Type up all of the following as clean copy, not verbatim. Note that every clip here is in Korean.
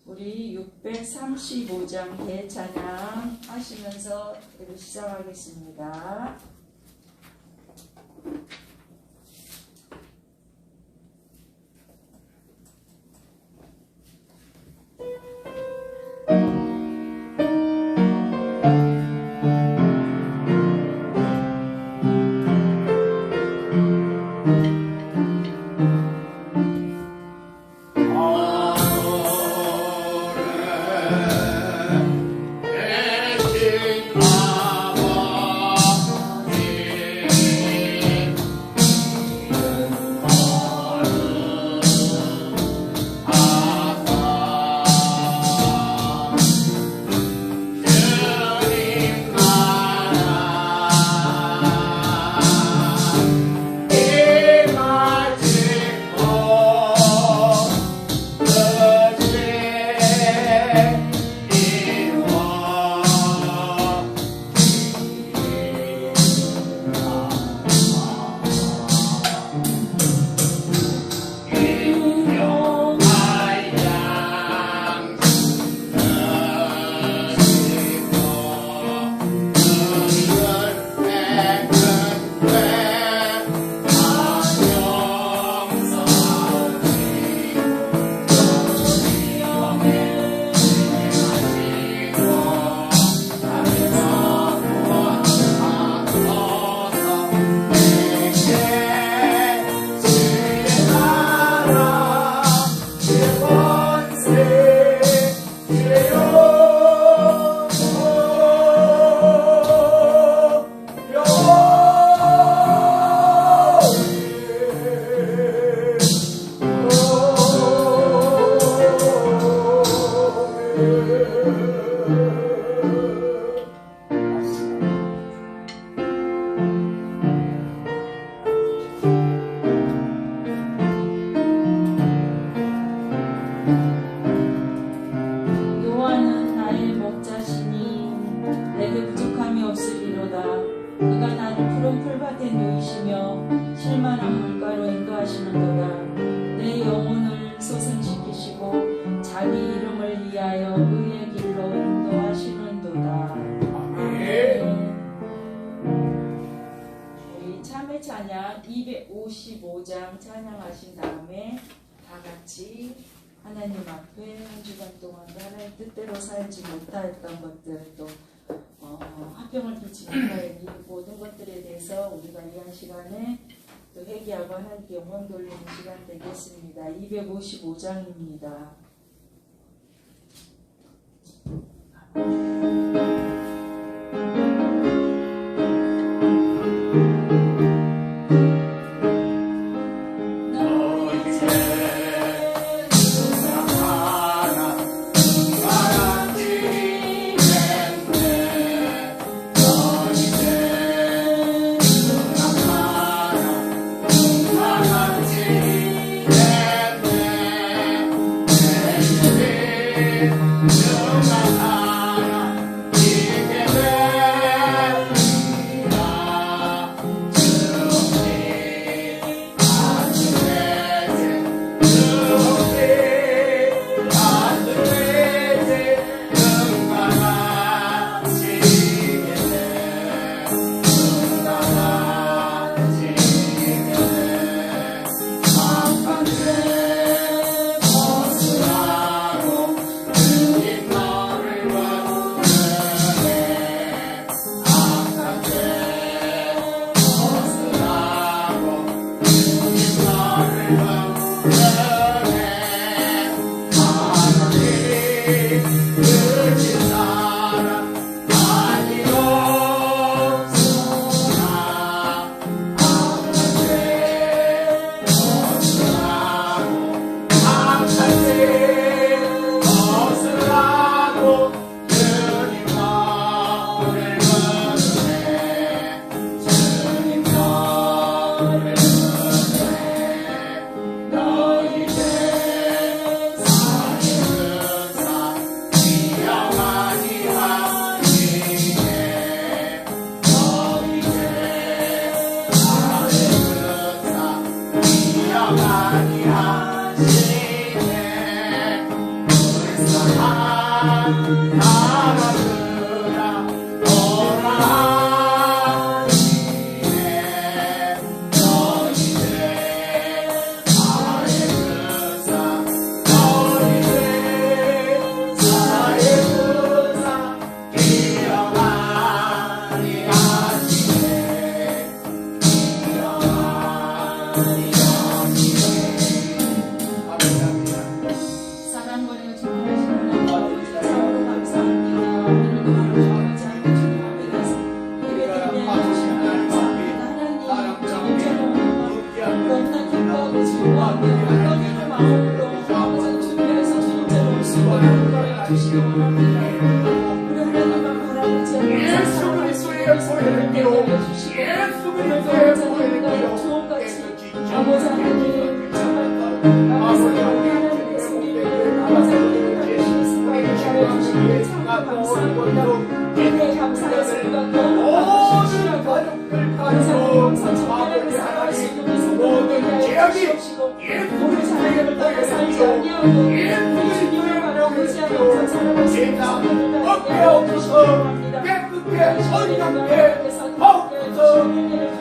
우리 635장 대찬양 하시면서 시작하겠습니다. 찬양 255장 찬양하신 다음에 다 같이 하나님 앞에 한 주간 동안 하나님 뜻대로 살지 못했던 것들 또 화평을 빌지 못할 이 모든 것들에 대해서 우리가 이 한 시간에 또 회개하고 하나님께 영광 돌리는 시간 되겠습니다. 255장입니다.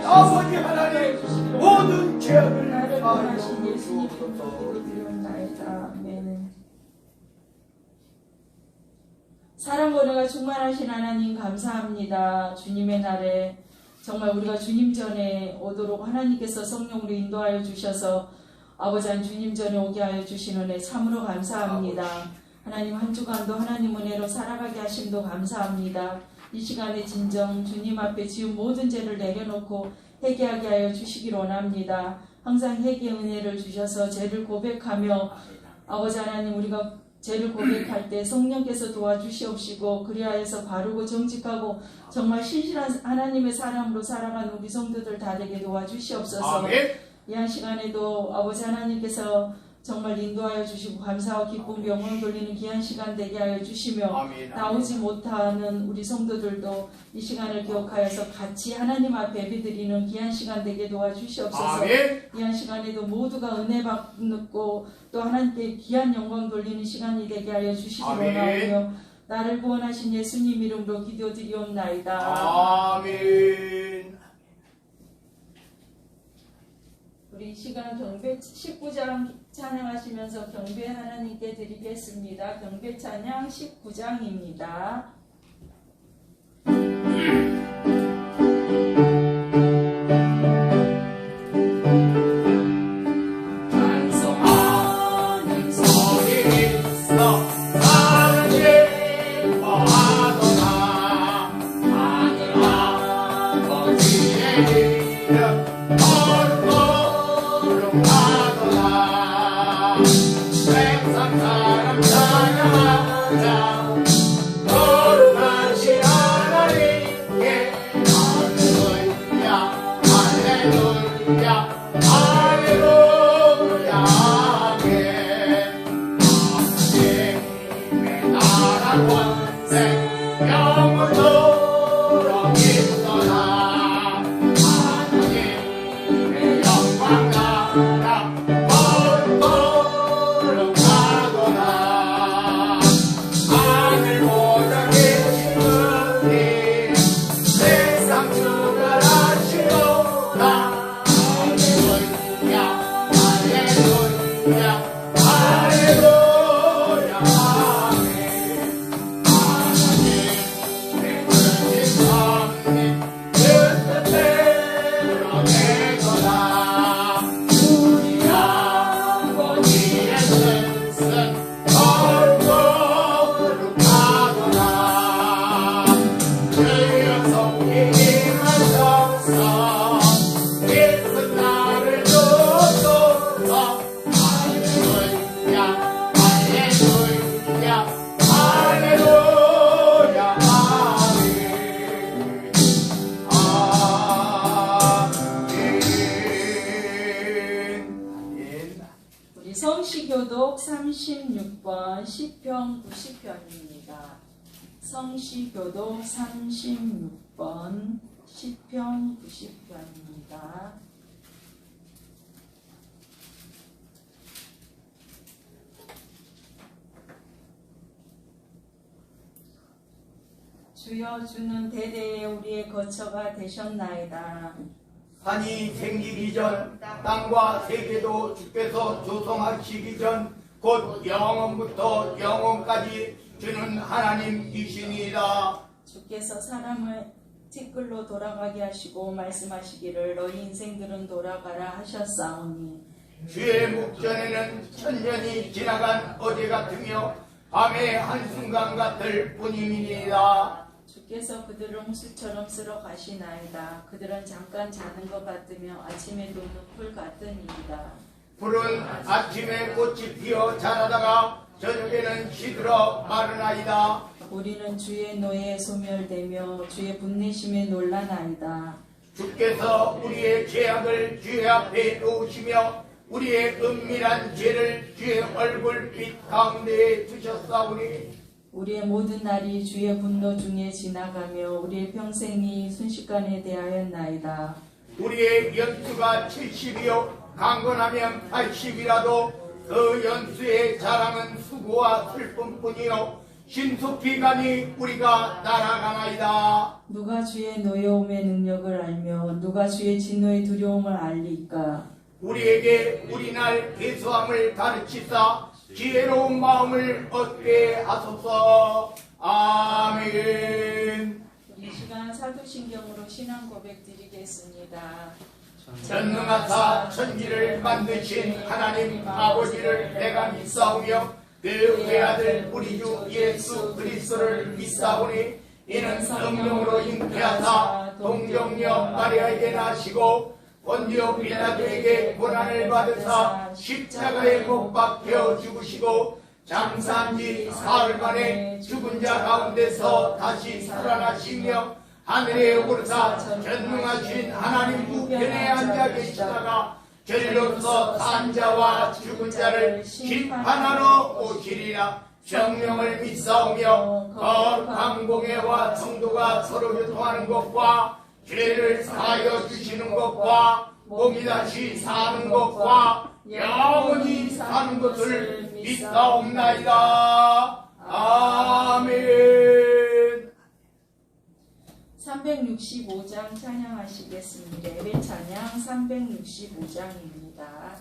아버지 하나님 모든 죄악을 사하여 사랑과 은혜가 충만하신 하나님 감사합니다. 주님의 날에 정말 우리가 주님 전에 오도록 하나님께서 성령으로 인도하여 주셔서 아버지 한 주님 전에 오게 하여 주신 은혜 참으로 감사합니다. 하나님 한 주간도 하나님 은혜로 살아가게 하심도 감사합니다. 이 시간에 진정 주님 앞에 지은 모든 죄를 내려놓고 회개하게 하여 주시길 원합니다. 항상 회개 은혜를 주셔서 죄를 고백하며 아버지 하나님 우리가 죄를 고백할 때 성령께서 도와주시옵시고 그리하여서 바르고 정직하고 정말 신실한 하나님의 사람으로 살아가는 우리 성도들 다 되게 도와주시옵소서. 이 한 시간에도 아버지 하나님께서 정말 인도하여 주시고 감사와 기쁨 영광을 돌리는 귀한 시간 되게 하여 주시며 나오지 못하는 우리 성도들도 이 시간을 기억하여서 같이 하나님 앞에 예배드리는 귀한 시간 되게 도와주시옵소서. 이 한 시간에도 모두가 은혜 받고 또 하나님께 귀한 영광 돌리는 시간이 되게 하여 주시기 원하오며 나를 구원하신 예수님 이름으로 기도드리옵나이다. 아멘. 우리 이 시간 경배 19장 찬양하시면서 경배 하나님께 드리겠습니다. 경배 찬양 19장입니다. 찬송하는 소리 있어 나를 예뻐하도다 하늘 아버지의 이름 세상 사람 찬양하자 거룩하신 하나님께 할렐루야 할렐루야 할렐루야 아멘. 하나님의 나라 권세 영원토록 있도다 하나님의 영광 나라 성시교독 36번 시편 90편입니다. 성시교독 36번 시편 90편입니다. 주여 주는 대대에 우리의 거처가 되셨나이다. 산이 생기기 전 땅과 세계도 주께서 조성하시기 전 곧 영원부터 영원까지 주는 하나님이시니이다. 주께서 사람을 티끌로 돌아가게 하시고 말씀하시기를 너희 인생들은 돌아가라 하셨사오니 주의 목전에는 천년이 지나간 어제 같으며 밤의 한순간 같을 뿐이니이다. 주께서 그들을 홍수처럼 쓸어 가시나이다. 그들은 잠깐 자는 것 같으며 아침에 돋는 풀 같으니이다. 풀은 아침에 꽃이 피어 자라다가 저녁에는 시들어 마르나이다. 우리는 주의 노예에 소멸되며 주의 분내심에 놀라나이다. 주께서 우리의 죄악을 주의 앞에 놓으시며 우리의 은밀한 죄를 주의 얼굴빛 가운데에 두셨사오니 우리의 모든 날이 주의 분노 중에 지나가며 우리의 평생이 순식간에 대하였나이다. 우리의 연수가 70이요 강건하면 80이라도 그 연수의 자랑은 수고와 슬픔뿐이요 신속히 가니 우리가 날아가나이다. 누가 주의 노여움의 능력을 알며 누가 주의 진노의 두려움을 알리까. 우리에게 우리날 계수함을 가르치사 지혜로운 마음을 얻게 하소서. 아멘. 이 시간 사도신경으로 신앙 고백 드리겠습니다. 전능하사 천지를 만드신 하나님 아버지를 내가 믿사오며 그 외아들 우리 주 예수 그리스도를 믿사오니 이는 성령으로 잉태하사 동정녀 마리아에게 나시고 본디오 빌라도에게 고난을 받으사 십자가에 못 박혀 죽으시고 장사한 지 사흘 만에 죽은 자 가운데서 다시 살아나시며 하늘에 오르사 전능하신 하나님 우편에 앉아 계시다가 저리로서 산 자와 죽은 자를 심판하러 오시리라. 성령을 믿사오며 거룩한 공회와 성도가 서로 교통하는 것과 죄를 사하여 주시는 것과 몸이 다시 사는 것과 영원히 사는 것을 믿사옵나이다. 아멘. 365장 찬양하시겠습니다. 예배 찬양 365장입니다.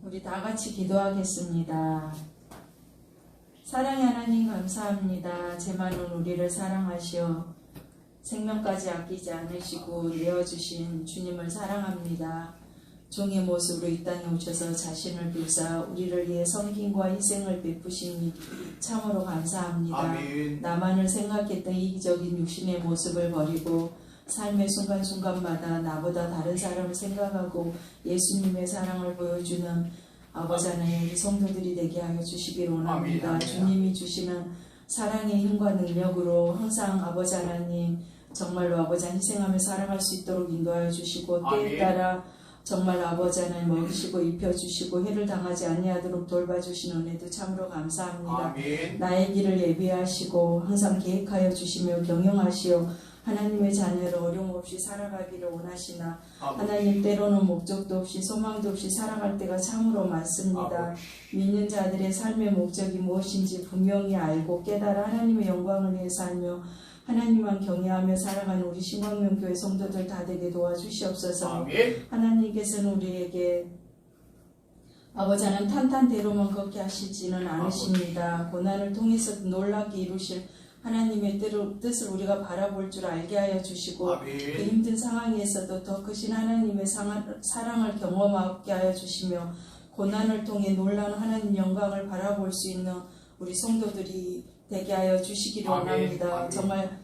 우리 다 같이 기도하겠습니다. 사랑의 하나님 감사합니다. 제 많은 우리를 사랑하시어 생명까지 아끼지 않으시고 내어주신 주님을 사랑합니다. 종의 모습으로 이 땅에 오셔서 자신을 비우사 우리를 위해 섬김과 희생을 베푸시니 참으로 감사합니다. 아멘. 나만을 생각했던 이기적인 육신의 모습을 버리고 삶의 순간순간마다 나보다 다른 사람을 생각하고 예수님의 사랑을 보여주는 아버지 하나님 우리 성도들이 되게 하여 주시기를 원합니다. 아멘. 주님이 주시는 사랑의 힘과 능력으로 항상 아버지 하나님 정말로 아버지 하나님 희생하며 살아갈 수 있도록 인도하여 주시고 때에 아멘. 따라 정말 아버지 하나님 먹이시고 입혀주시고 해를 당하지 아니하도록 돌봐주시는 은혜도 참으로 감사합니다. 아멘. 나의 길을 예비하시고 항상 계획하여 주시며 경영하시어 하나님의 자녀를 어려움 없이 살아가기를 원하시나 하나님 때로는 목적도 없이 소망도 없이 살아갈 때가 참으로 많습니다. 믿는 자들의 삶의 목적이 무엇인지 분명히 알고 깨달아 하나님의 영광을 위해 살며 하나님만 경외하며 살아가는 우리 신광명교회 성도들 다 되게 도와주시옵소서. 아멘. 하나님께서는 우리에게 아버지 하나님 탄탄대로만 걷게 하시지는 않으십니다. 고난을 통해서 놀랍게 이루실 하나님의 뜻을 우리가 바라볼 줄 알게 하여 주시고 아멘. 그 힘든 상황에서도 더 크신 하나님의 사랑을 경험하게 하여 주시며 고난을 통해 놀라운 하나님 영광을 바라볼 수 있는 우리 성도들이 되게 하여 주시기를 아멘. 원합니다. 아멘. 정말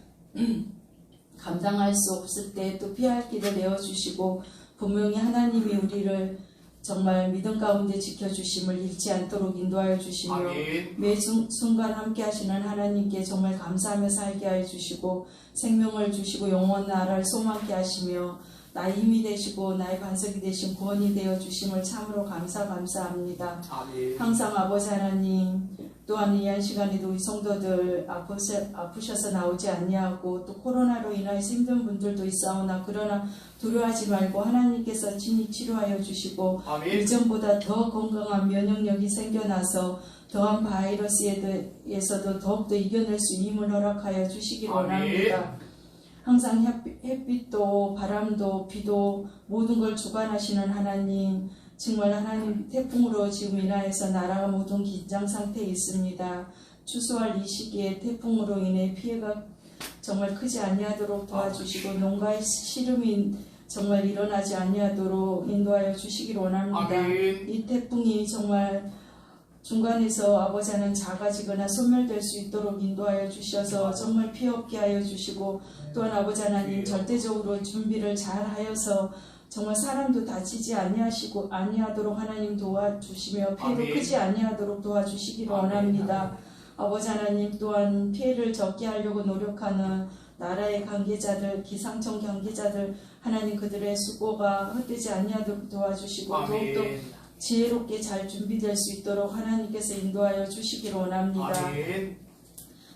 감당할 수 없을 때 또 피할 길을 내어주시고 분명히 하나님이 우리를 정말 믿음 가운데 지켜주심을 잃지 않도록 인도하여 주시며 아멘. 매 순간 함께 하시는 하나님께 정말 감사하며 살게 하여 주시고 생명을 주시고 영원 나라를 소망케 하시며 나의 힘이 되시고 나의 반석이 되신 구원이 되어 주심을 참으로 감사합니다. 아멘. 항상 아버지 하나님 또한 이 한 시간에도 우리 성도들 아프셔서 나오지 아니하고 또 코로나로 인하여서 힘든 분들도 있사오나 그러나 두려워하지 말고 하나님께서 친히 치료하여 주시고 아멘. 이전보다 더 건강한 면역력이 생겨나서 더한 바이러스에서도 더욱더 이겨낼 수 있는 힘을 허락하여 주시기를 아멘. 원합니다. 항상 햇빛도 바람도 비도 모든 걸 주관하시는 하나님 정말 하나님 태풍으로 지금 인하여서 나라가 모든 긴장 상태에 있습니다. 추수할 이 시기에 태풍으로 인해 피해가 정말 크지 아니하도록 도와주시고 농가의 시름이 정말 일어나지 아니하도록 인도하여 주시기를 원합니다. 아멘. 이 태풍이 정말 중간에서 아버지 하나님 작아지거나 소멸될 수 있도록 인도하여 주셔서 정말 피해 없게 하여 주시고 또한 아버지 하나님 절대적으로 준비를 잘 하여서 정말 사람도 다치지 아니하도록 하나님 도와주시며 피해도 아멘. 크지 아니하도록 도와주시기를 아멘. 원합니다. 아버지 하나님 또한 피해를 적게 하려고 노력하는 나라의 관계자들, 기상청 관계자들 하나님 그들의 수고가 헛되지 아니하도록 도와주시고 아멘. 더욱더 지혜롭게 잘 준비될 수 있도록 하나님께서 인도하여 주시기를 원합니다. 아멘.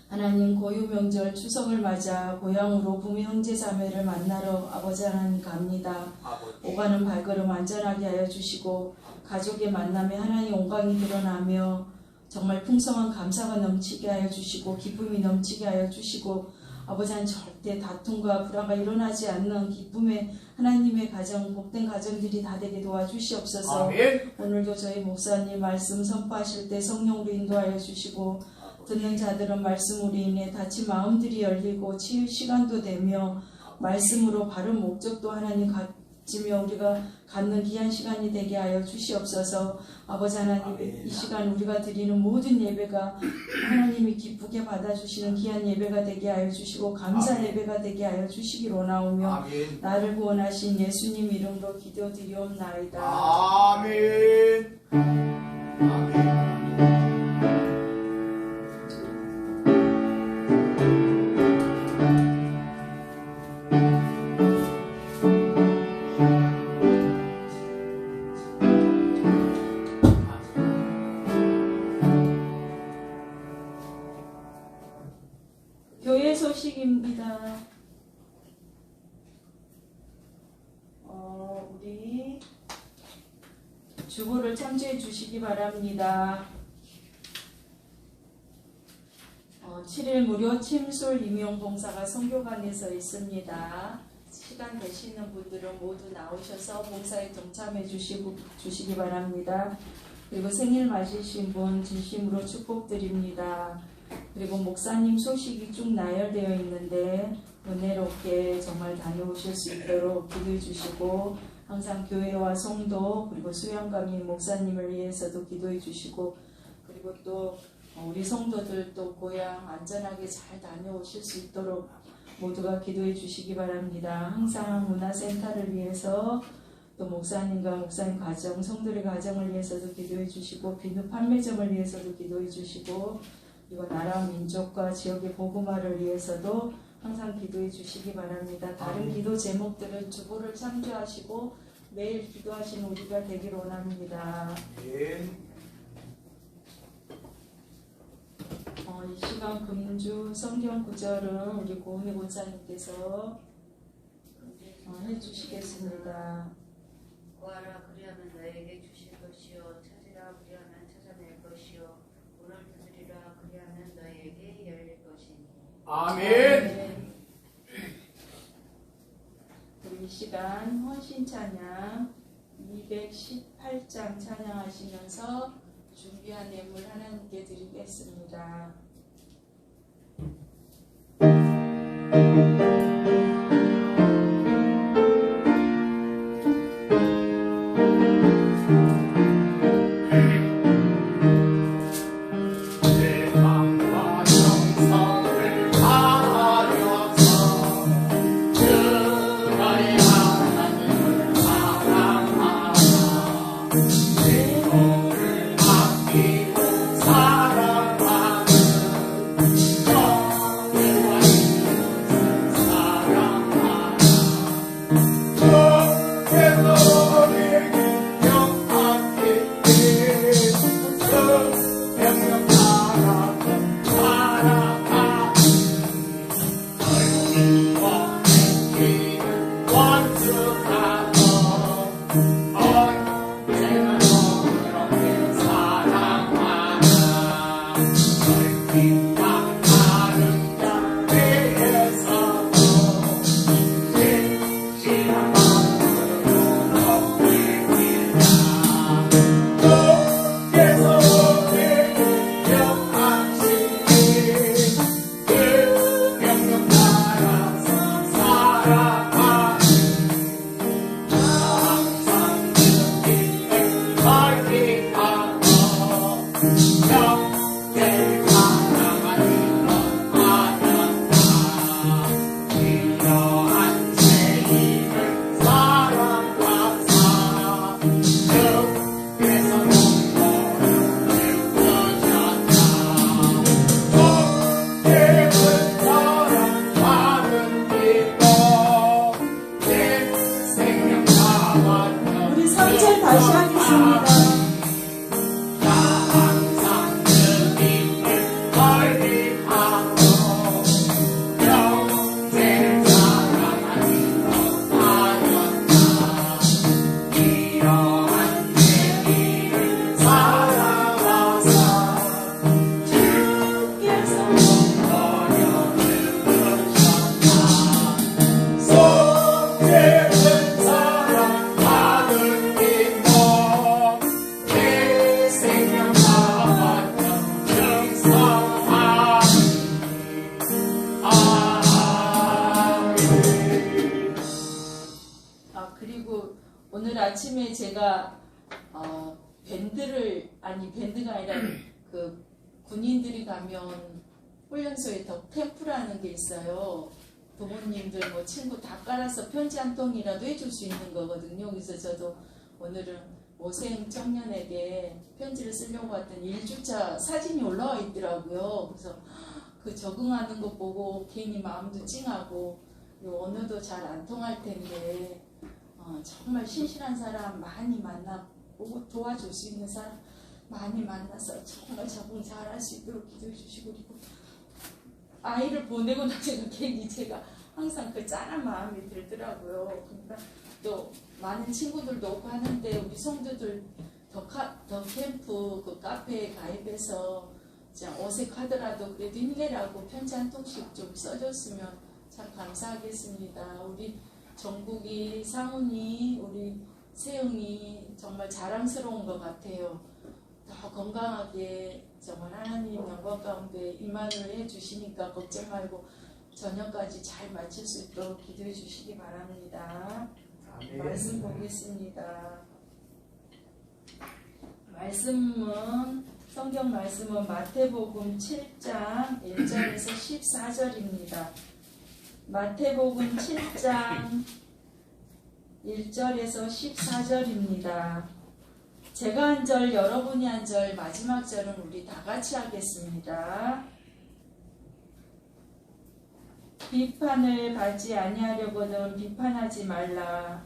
하나님 고유명절 추석을 맞아 고향으로 부모 형제 자매를 만나러 아버지 하나님 갑니다. 아버지. 오가는 발걸음 안전하게 하여 주시고 가족의 만남에 하나님 영광이 드러나며 정말 풍성한 감사가 넘치게 하여 주시고 기쁨이 넘치게 하여 주시고 아버지 하나님 절대 다툼과 불화가 일어나지 않는 기쁨의 하나님의 가정 복된 가정들이 다 되게 도와주시옵소서. 아멘. 오늘도 저희 목사님 말씀 선포하실 때 성령으로 인도하여 주시고 듣는 자들은 말씀으로 인해 다친 마음들이 열리고 치유 시간도 되며 말씀으로 바른 목적도 하나님 가지며 우리가 갖는 귀한 시간이 되게 하여 주시옵소서. 아버지 하나님 이 시간 우리가 드리는 모든 예배가 하나님이 기쁘게 받아주시는 귀한 예배가 되게 하여 주시고 감사 예배가 되게 하여 주시기를 원하오며 아멘. 나를 구원하신 예수님 이름으로 기도드리옵나이다. 아멘. 아멘. 교회 소식입니다. 우리 주보를 참조해 주시기 바랍니다. 7일 무료 침술 임용 봉사가 성교관에서 있습니다. 시간 되시는 분들은 모두 나오셔서 봉사에 동참해 주시기 바랍니다. 그리고 생일 맞으신 분 진심으로 축복드립니다. 그리고 목사님 소식이 쭉 나열되어 있는데 은혜롭게 정말 다녀오실 수 있도록 기도해 주시고, 항상 교회와 성도 그리고 수양감인 목사님을 위해서도 기도해 주시고, 그리고 또 우리 성도들 또 고향 안전하게 잘 다녀오실 수 있도록 모두가 기도해 주시기 바랍니다. 항상 문화센터를 위해서 또 목사님과 목사님 가정, 성도의 가정을 위해서도 기도해 주시고, 비누 판매점을 위해서도 기도해 주시고, 그리고 나라 민족과 지역의 복음화를 위해서도 항상 기도해 주시기 바랍니다. 다른 기도 제목들은 주보를 참조하시고 매일 기도하시는 우리가 되기를 원합니다. 이 시간 금주 성경 구절은 우리 고은희 권사님께서 해주시겠습니다. 구하라 그리하면 너에게 주실 것이요 찾으라 그리하면 찾아낼 것이요 문을 두드리라 그리하면 너에게 열릴 것이니. 아멘. 우리 이 시간 헌신 찬양 218장 찬양하시면서 준비한 예물 하나님께 드리겠습니다. 우리 3절 다시 하겠습니다. 그리고 오늘 아침에 제가 밴드가 아니라 그 군인들이 가면 훈련소에 덕템프라는 게 있어요. 부모님들 뭐 친구 다 깔아서 편지 한 통이라도 해줄 수 있는 거거든요. 그래서 저도 오늘은 모생 청년에게 편지를 쓰려고 했더니 1주차 사진이 올라와 있더라고요. 그래서 그 적응하는 거 보고 괜히 마음도 찡하고, 언어도 잘 안 통할 텐데 정말 신실한 사람 많이 만나고 도와줄 수 있는 사람 많이 만나서 정말 적응 잘 할 수 있도록 기도해 주시고, 그리고 아이를 보내고 나서는 괜히 제가 항상 그 짠한 마음이 들더라고요. 그러니까 또 많은 친구들도 오고 하는데 우리 성도들 더 캠프 그 카페에 가입해서 어색하더라도 그래도 힘내라고 편지 한 통씩 좀 써줬으면 참 감사하겠습니다. 우리 정국이, 상훈이, 우리 세영이 정말 자랑스러운 것 같아요. 더 건강하게 정말 하나님 영광 가운데 임만을 해주시니까 걱정 말고 저녁까지 잘 마칠 수 있도록 기도해 주시기 바랍니다. 말씀 보겠습니다. 성경 말씀은 마태복음 7장 1절에서 14절입니다. 마태복음 7장 1절에서 14절입니다. 제가 한 절, 여러분이 한 절, 마지막 절은 우리 다 같이 하겠습니다. 비판을 받지 아니하려거든 비판하지 말라.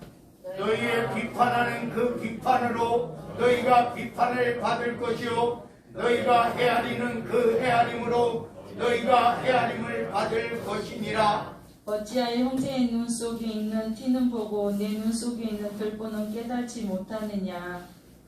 너희의 비판하는 그 비판으로 너희가 비판을 받을 것이요 너희가 헤아리는 그 헤아림으로 너희가 헤아림을 받을 것이니라. 어찌하여 형제의 눈 속에 있는 티는 보고 내 눈 속에 있는 들보는 깨닫지 못하느냐.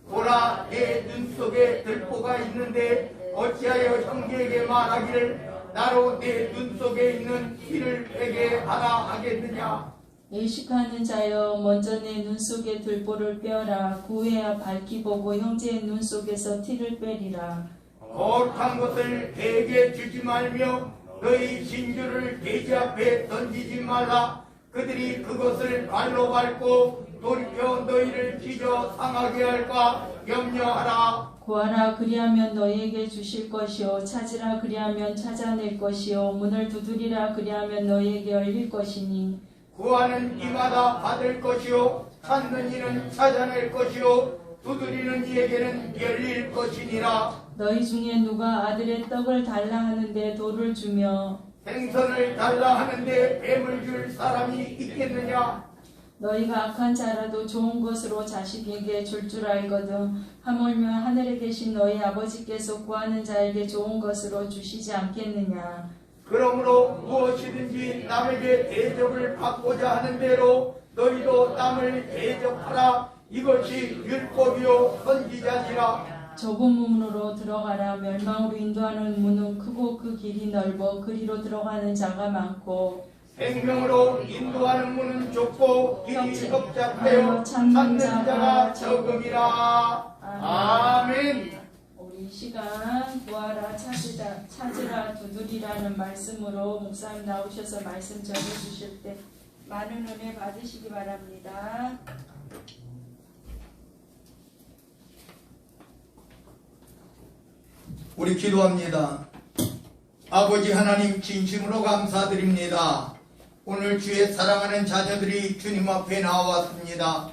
보라, 내 눈 속에 들보가 있는데 어찌하여 형제에게 말하기를 나로 내 눈 속에 있는 티를 빼게 하라 하겠느냐. 의식하는 자여 먼저 내 눈 속에 들보를 빼어라. 구해야 밝히 보고 형제의 눈 속에서 티를 빼리라. 거룩한 것을 대게 주지 말며 너희 진주를 돼지 앞에 던지지 말라. 그들이 그것을 발로 밟고 돌이켜 너희를 찢어 상하게 할까 염려하라. 구하라 그리하면 너희에게 주실 것이요 찾으라 그리하면 찾아낼 것이요 문을 두드리라 그리하면 너희에게 열릴 것이니 구하는 이마다 받을 것이요 찾는 이는 찾아낼 것이요 두드리는 이에게는 열릴 것이니라. 너희 중에 누가 아들의 떡을 달라 하는데 돌을 주며 생선을 달라 하는데 뱀을 줄 사람이 있겠느냐. 너희가 악한 자라도 좋은 것으로 자식에게 줄 줄 알거든 하물며 하늘에 계신 너희 아버지께서 구하는 자에게 좋은 것으로 주시지 않겠느냐. 그러므로 무엇이든지 남에게 대접을 받고자 하는 대로 너희도 남을 대접하라. 이것이 율법이요 선지자니라. 좁은 문으로 들어가라. 멸망으로 인도하는 문은 크고 그 길이 넓어 그리로 들어가는 자가 많고 생명으로 인도하는 문은 좁고 길이 협착하여 찾는 자가 적음이라. 아멘. 우리 이 시간 구하라 찾으라 두드리라는 말씀으로 목사님 나오셔서 말씀 전해주실 때 많은 은혜 받으시기 바랍니다. 우리 기도합니다. 아버지 하나님 진심으로 감사드립니다. 오늘 주의 사랑하는 자녀들이 주님 앞에 나와왔습니다.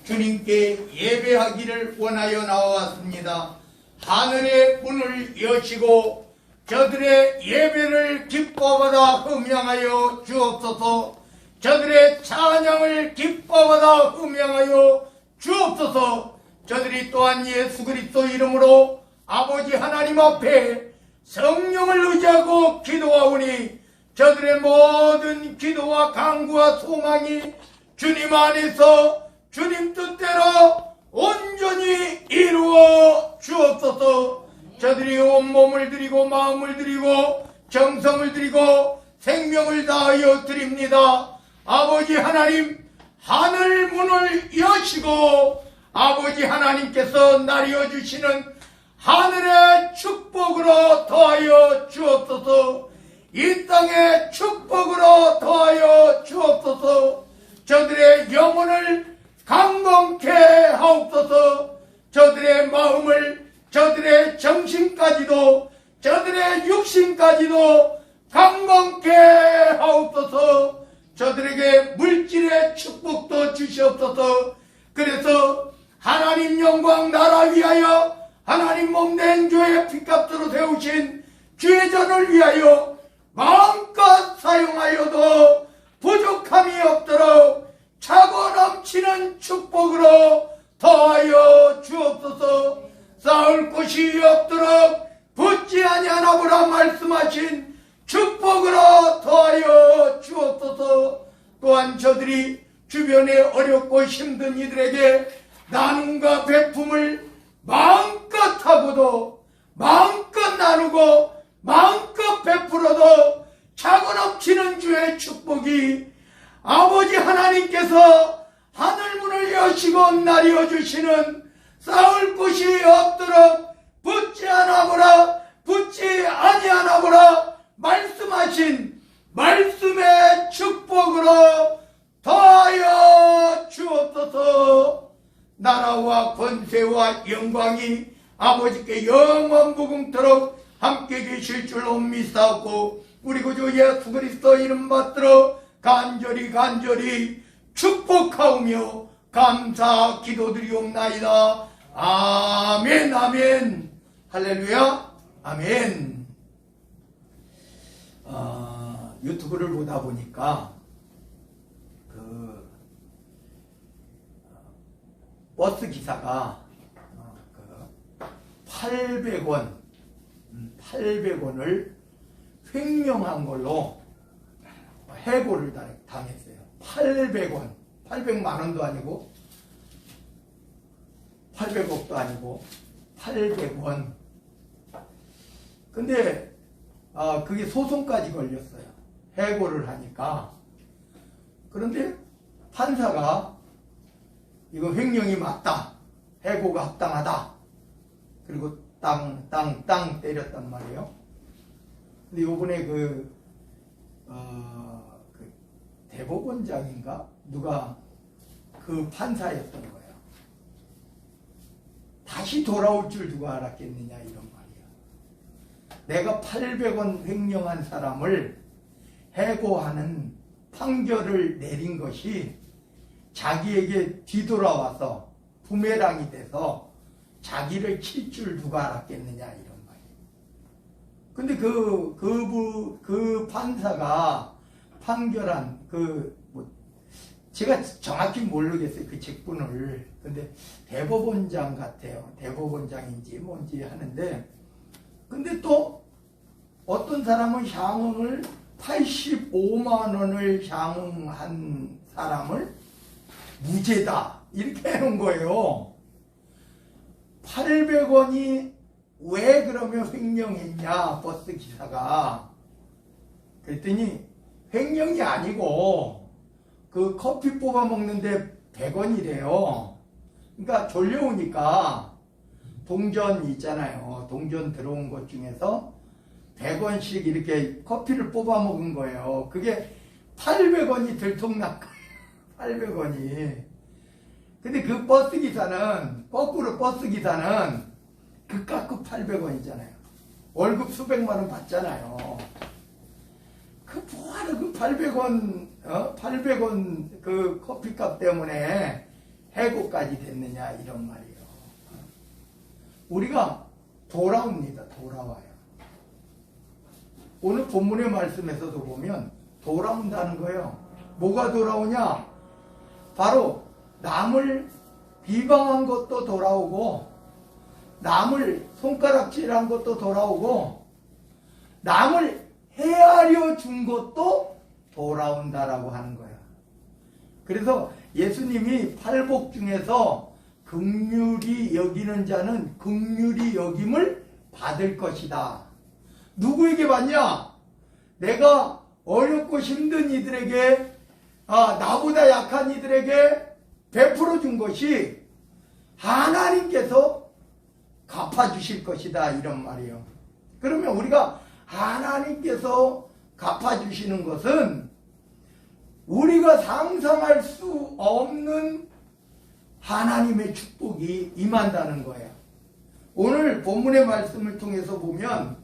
주님께 예배하기를 원하여 나와왔습니다. 하늘의 문을 여시고 저들의 예배를 기뻐받아 흠양하여 주옵소서. 저들의 찬양을 기뻐받아 흠양하여 주옵소서. 저들이 또한 예수 그리스도 이름으로 아버지 하나님 앞에 성령을 의지하고 기도하오니 저들의 모든 기도와 간구와 소망이 주님 안에서 주님 뜻대로 온전히 이루어 주옵소서. 저들이 온몸을 드리고 마음을 드리고 정성을 드리고 생명을 다하여 드립니다. 아버지 하나님 하늘 문을 여시고 아버지 하나님께서 나리어 주시는 하늘의 축복으로 더하여 주옵소서. 이 땅의 축복으로 더하여 주옵소서. 저들의 영혼을 강건케 하옵소서. 저들의 마음을 저들의 정신까지도 저들의 육신까지도 강건케 하옵소서. 저들에게 물질의 축복도 주시옵소서. 그래서 하나님 영광 나라 위하여 하나님 몸된 교회 피값으로 세우신 주의 전을 위하여 마음껏 사용하여도 부족함이 없도록 차고 넘치는 축복으로 더하여 주옵소서. 쌓을 곳이 없도록 붙지 아니하나보라 말씀하신 축복으로 더하여 주옵소서. 또한 저들이 주변에 어렵고 힘든 이들에게 나눔과 베품을 마음껏 하고도 마음껏 나누고 마음껏 베풀어도 차고 넘치는 주의 축복이 아버지 하나님께서 하늘문을 여시고 나리어 주시는 싸울 곳이 없도록 붙지 않아보라, 붙지 아니하나보라 말씀하신 말씀의 축복으로 더하여 주옵소서. 나라와 권세와 영광이 아버지께 영원 무궁토록 함께 계실 줄로 믿사옵고 우리 구주 예수 그리스도 이름 받들어 간절히 축복하오며 감사 기도드리옵나이다. 아멘 아멘 할렐루야 아멘. 유튜브를 보다 보니까 그 버스 기사가 800원을 횡령한 걸로 해고를 당했어요. 800원, 800만 원도 아니고 800억도 아니고 800원. 근데 그게 소송까지 걸렸어요. 해고를 하니까. 그런데 판사가 이거 횡령이 맞다, 해고가 합당하다, 그리고 땅 때렸단 말이에요. 근데 요번에 그 대법원장인가 누가 그 판사였던 거예요. 다시 돌아올 줄 누가 알았겠느냐 이런 말이야. 내가 800원 횡령한 사람을 해고하는 판결을 내린 것이 자기에게 뒤돌아와서 부메랑이 돼서 자기를 칠 줄 누가 알았겠느냐 이런 말이에요. 근데 그 판사가 판결한 제가 정확히 모르겠어요 그 직분을. 근데 대법원장 같아요. 대법원장인지 뭔지 하는데, 근데 또 어떤 사람은 향응을 85만 원을 향응한 사람을 무죄다 이렇게 해놓은 거예요. 800원이 왜 그러면 횡령했냐 버스 기사가. 그랬더니 횡령이 아니고 그 커피 뽑아 먹는데 100원이래요. 그러니까 졸려오니까 동전 있잖아요. 동전 들어온 것 중에서 100원씩 이렇게 커피를 뽑아 먹은 거예요. 그게 800원이 들통난 거예요. 800원이. 근데 그 버스 기사는, 거꾸로 버스 기사는 그깟 800원이잖아요. 월급 수백만 원 받잖아요. 그 뭐하러 그 800원 그 커피값 때문에 해고까지 됐느냐 이런 말이에요. 우리가 돌아옵니다. 돌아와요. 오늘 본문의 말씀에서도 보면 돌아온다는 거예요. 뭐가 돌아오냐? 바로 남을 비방한 것도 돌아오고, 남을 손가락질한 것도 돌아오고, 남을 헤아려 준 것도 돌아온다라고 하는 거야. 그래서 예수님이 팔복 중에서 긍휼히 여기는 자는 긍휼히 여김을 받을 것이다. 누구에게 받냐? 내가 어렵고 힘든 이들에게, 나보다 약한 이들에게 베풀어 준 것이 하나님께서 갚아주실 것이다 이런 말이에요. 그러면 우리가 하나님께서 갚아주시는 것은 우리가 상상할 수 없는 하나님의 축복이 임한다는 거예요. 오늘 본문의 말씀을 통해서 보면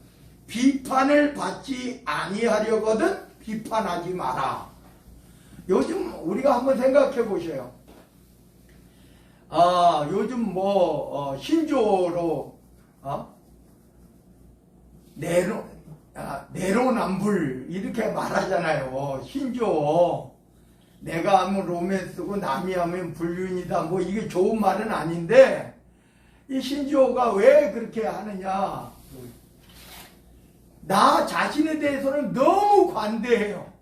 비판을 받지 아니하려거든 비판하지 마라. 요즘 우리가 한번 생각해 보셔요. 요즘 신조어로 내로남불 이렇게 말하잖아요. 신조어. 내가 하면 로맨스고 남이 하면 불륜이다. 이게 좋은 말은 아닌데 이 신조어가 왜 그렇게 하느냐? 나 자신에 대해서는 너무 관대해요.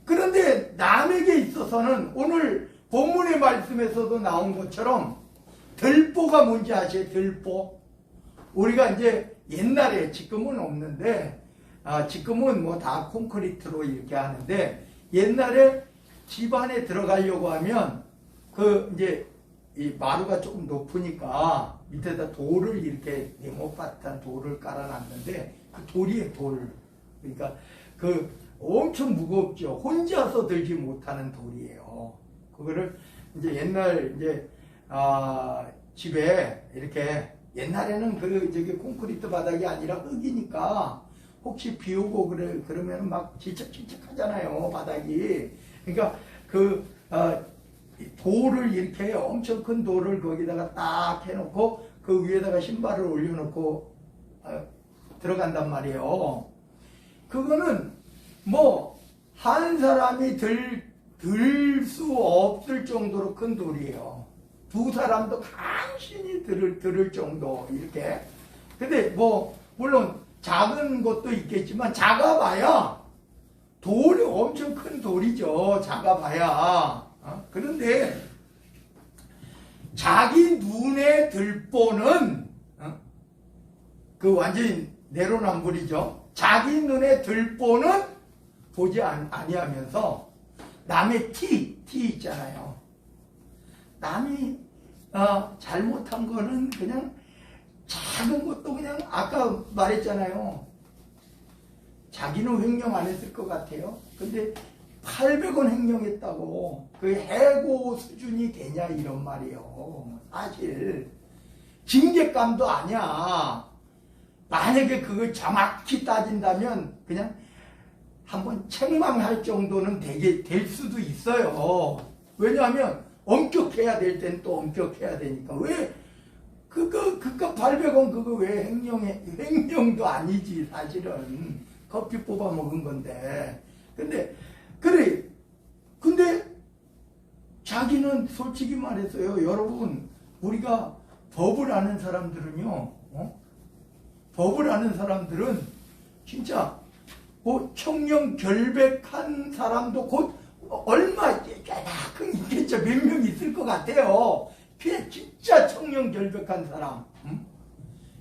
그런데 남에게 있어서는 오늘 본문의 말씀에서도 나온 것처럼 들보가 뭔지 아세요? 들보. 우리가 이제 옛날에, 지금은 없는데 지금은 다 콘크리트로 이렇게 하는데 옛날에 집 안에 들어가려고 하면 그 이제 이 마루가 조금 높으니까 밑에다 돌을 이렇게 네모바탕 돌을 깔아놨는데 그 돌이에요, 돌. 그러니까 그 엄청 무겁죠. 혼자서 들지 못하는 돌이에요. 그거를 이제 옛날 이제 집에 이렇게 옛날에는 그 저기 콘크리트 바닥이 아니라 흙이니까 혹시 비 오고 그러면 막 질척질척하잖아요, 바닥이. 그러니까 그 돌을 이렇게 엄청 큰 돌을 거기다가 딱 해놓고 그 위에다가 신발을 올려놓고 들어간단 말이에요. 그거는 뭐 한 사람이 들 수 없을 정도로 큰 돌이에요. 두 사람도 간신히 들을 정도 이렇게. 근데 뭐 물론 작은 것도 있겠지만 작아봐야 돌이 엄청 큰 돌이죠. 작아봐야. 그런데 자기 눈에 들보는 그 완전히 내로남불이죠. 자기 눈에 들보는 보지 아니하면서 남의 티 있잖아요. 남이 잘못한 거는 그냥 작은 것도 그냥 아까 말했잖아요. 자기는 횡령 안 했을 것 같아요. 근데 800원 횡령했다고 그 해고 수준이 되냐 이런 말이에요. 사실 징계감도 아니야. 만약에 그걸 정확히 따진다면 그냥 한번 책망할 정도는 될 수도 있어요. 왜냐하면 엄격해야 될 땐 또 엄격해야 되니까. 왜 그값 800원 그거 왜 횡령도 아니지 사실은. 커피 뽑아 먹은 건데. 근데 자기는 솔직히 말해서요, 여러분, 우리가 법을 아는 사람들은요, 법을 아는 사람들은 진짜 뭐 청렴 결백한 사람도 곧 얼마 가끔 있겠죠. 몇 명 있을 것 같아요. 그냥 진짜 청렴 결백한 사람.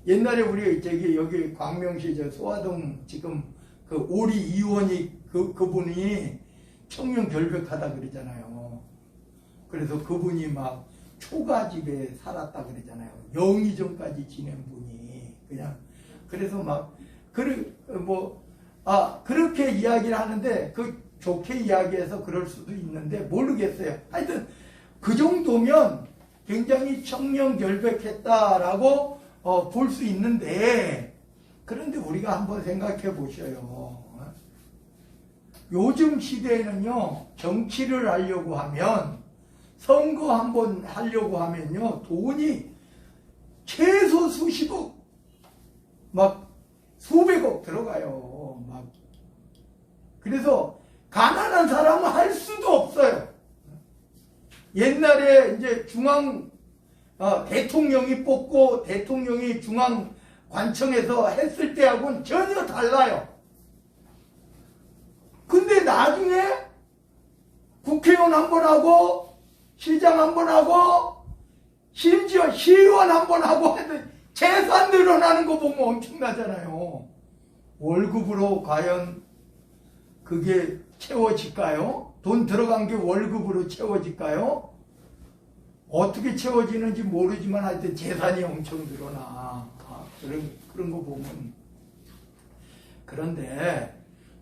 옛날에 우리 여기 광명시 소화동 지금 그 오리 이원이 그분이 청렴 결백하다 그러잖아요. 그래서 그분이 막 초가집에 살았다 그러잖아요. 영의정까지 지낸 분이 그냥. 그래서 막 그렇게 이야기를 하는데 그 좋게 이야기해서 그럴 수도 있는데 모르겠어요. 하여튼 그 정도면 굉장히 청렴결백했다라고 볼 수 있는데, 그런데 우리가 한번 생각해 보셔요. 요즘 시대에는요, 정치를 하려고 하면, 선거 한번 하려고 하면요, 돈이 최소 수십억, 막 수백억 들어가요. 막. 그래서 가난한 사람은 할 수도 없어요. 옛날에 이제 대통령이 뽑고 대통령이 중앙관청에서 했을 때하고는 전혀 달라요. 근데 나중에 국회의원 한번 하고 시장 한번 하고 심지어 시의원 한번 하고 해도 재산 늘어나는 거 보면 엄청나잖아요. 월급으로 과연 그게 채워질까요? 돈 들어간 게 월급으로 채워질까요? 어떻게 채워지는지 모르지만 하여튼 재산이 엄청 늘어나. 그런 거 보면. 그런데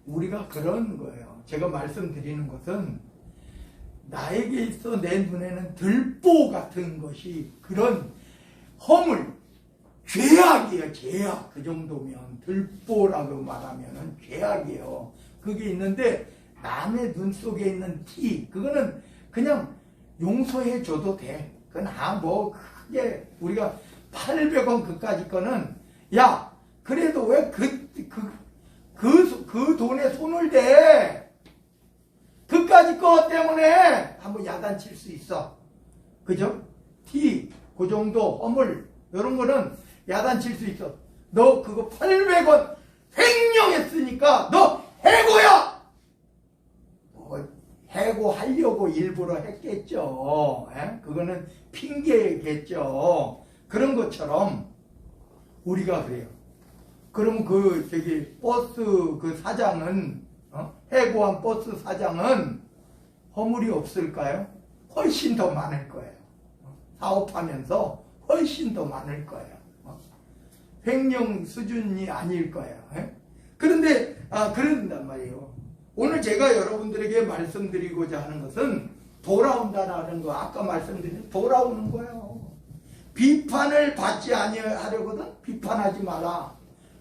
우리가 그런 거예요. 제가 말씀드리는 것은 나에게 있어 내 눈에는 들보 같은 것이 그런 허물, 죄악이에요. 죄악. 그 정도면 들보라고 말하면 죄악이에요. 그게 있는데 남의 눈 속에 있는 티, 그거는 그냥 용서해 줘도 돼. 그건 뭐 크게 우리가 800원 그까짓 거는 야 그래도 왜 그 돈에 손을 대? 그까짓 거 때문에 한번 야단칠 수 있어. 그죠? 티, 그 정도 허물 이런 거는 야단칠 수 있어. 너 그거 800원 횡령했으니까 너 해고야! 해고하려고 일부러 했겠죠. 그거는 핑계겠죠. 그런 것처럼 우리가 그래요. 그럼 버스 그 사장은 해고한 버스 사장은 허물이 없을까요? 훨씬 더 많을 거예요. 사업하면서 훨씬 더 많을 거예요. 횡령 수준이 아닐 거예요. 그런데 그런단 말이에요. 오늘 제가 여러분들에게 말씀드리고자 하는 것은 돌아온다라는 거, 아까 말씀드린 돌아오는 거예요. 비판을 받지 아니하려거든 비판하지 마라.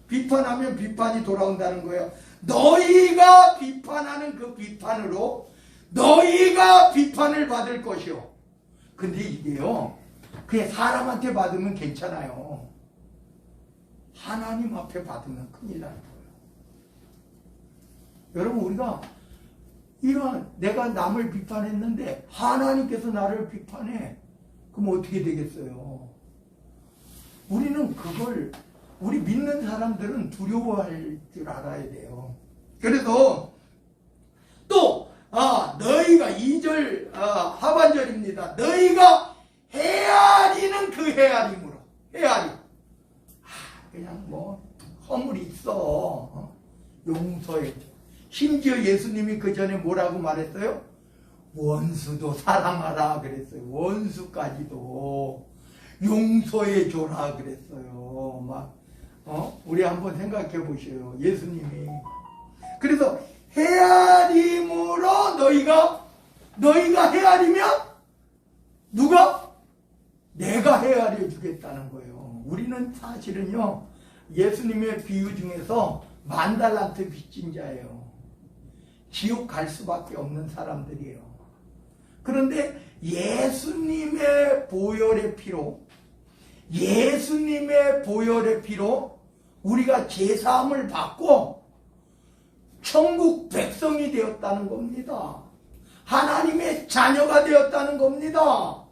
비판하면 비판이 돌아온다는 거예요. 너희가 비판하는 그 비판으로 너희가 비판을 받을 것이요. 근데 이게요, 그냥 사람한테 받으면 괜찮아요. 하나님 앞에 받으면 큰일 나는 거예요. 여러분, 우리가 이런 내가 남을 비판했는데 하나님께서 나를 비판해. 그럼 어떻게 되겠어요? 우리는 그걸, 우리 믿는 사람들은 두려워할 줄 알아야 돼요. 그래서 또 너희가 2절 하반절입니다. 너희가 헤아리는 그 헤아림으로, 헤아림, 그냥 뭐 허물이 있어, 용서해. 심지어 예수님이 그 전에 뭐라고 말했어요? 원수도 사랑하라 그랬어요. 원수까지도 용서해 줘라 그랬어요. 우리 한번 생각해 보셔요. 예수님이. 그래서 헤아림으로 너희가 헤아리면 누가? 내가 헤아려 주겠다는 거예요. 우리는 사실은요, 예수님의 비유 중에서 10,000달란트 빚진 자예요. 지옥 갈 수밖에 없는 사람들이에요. 그런데 예수님의 보혈의 피로 우리가 제사함을 받고 천국 백성이 되었다는 겁니다. 하나님의 자녀가 되었다는 겁니다.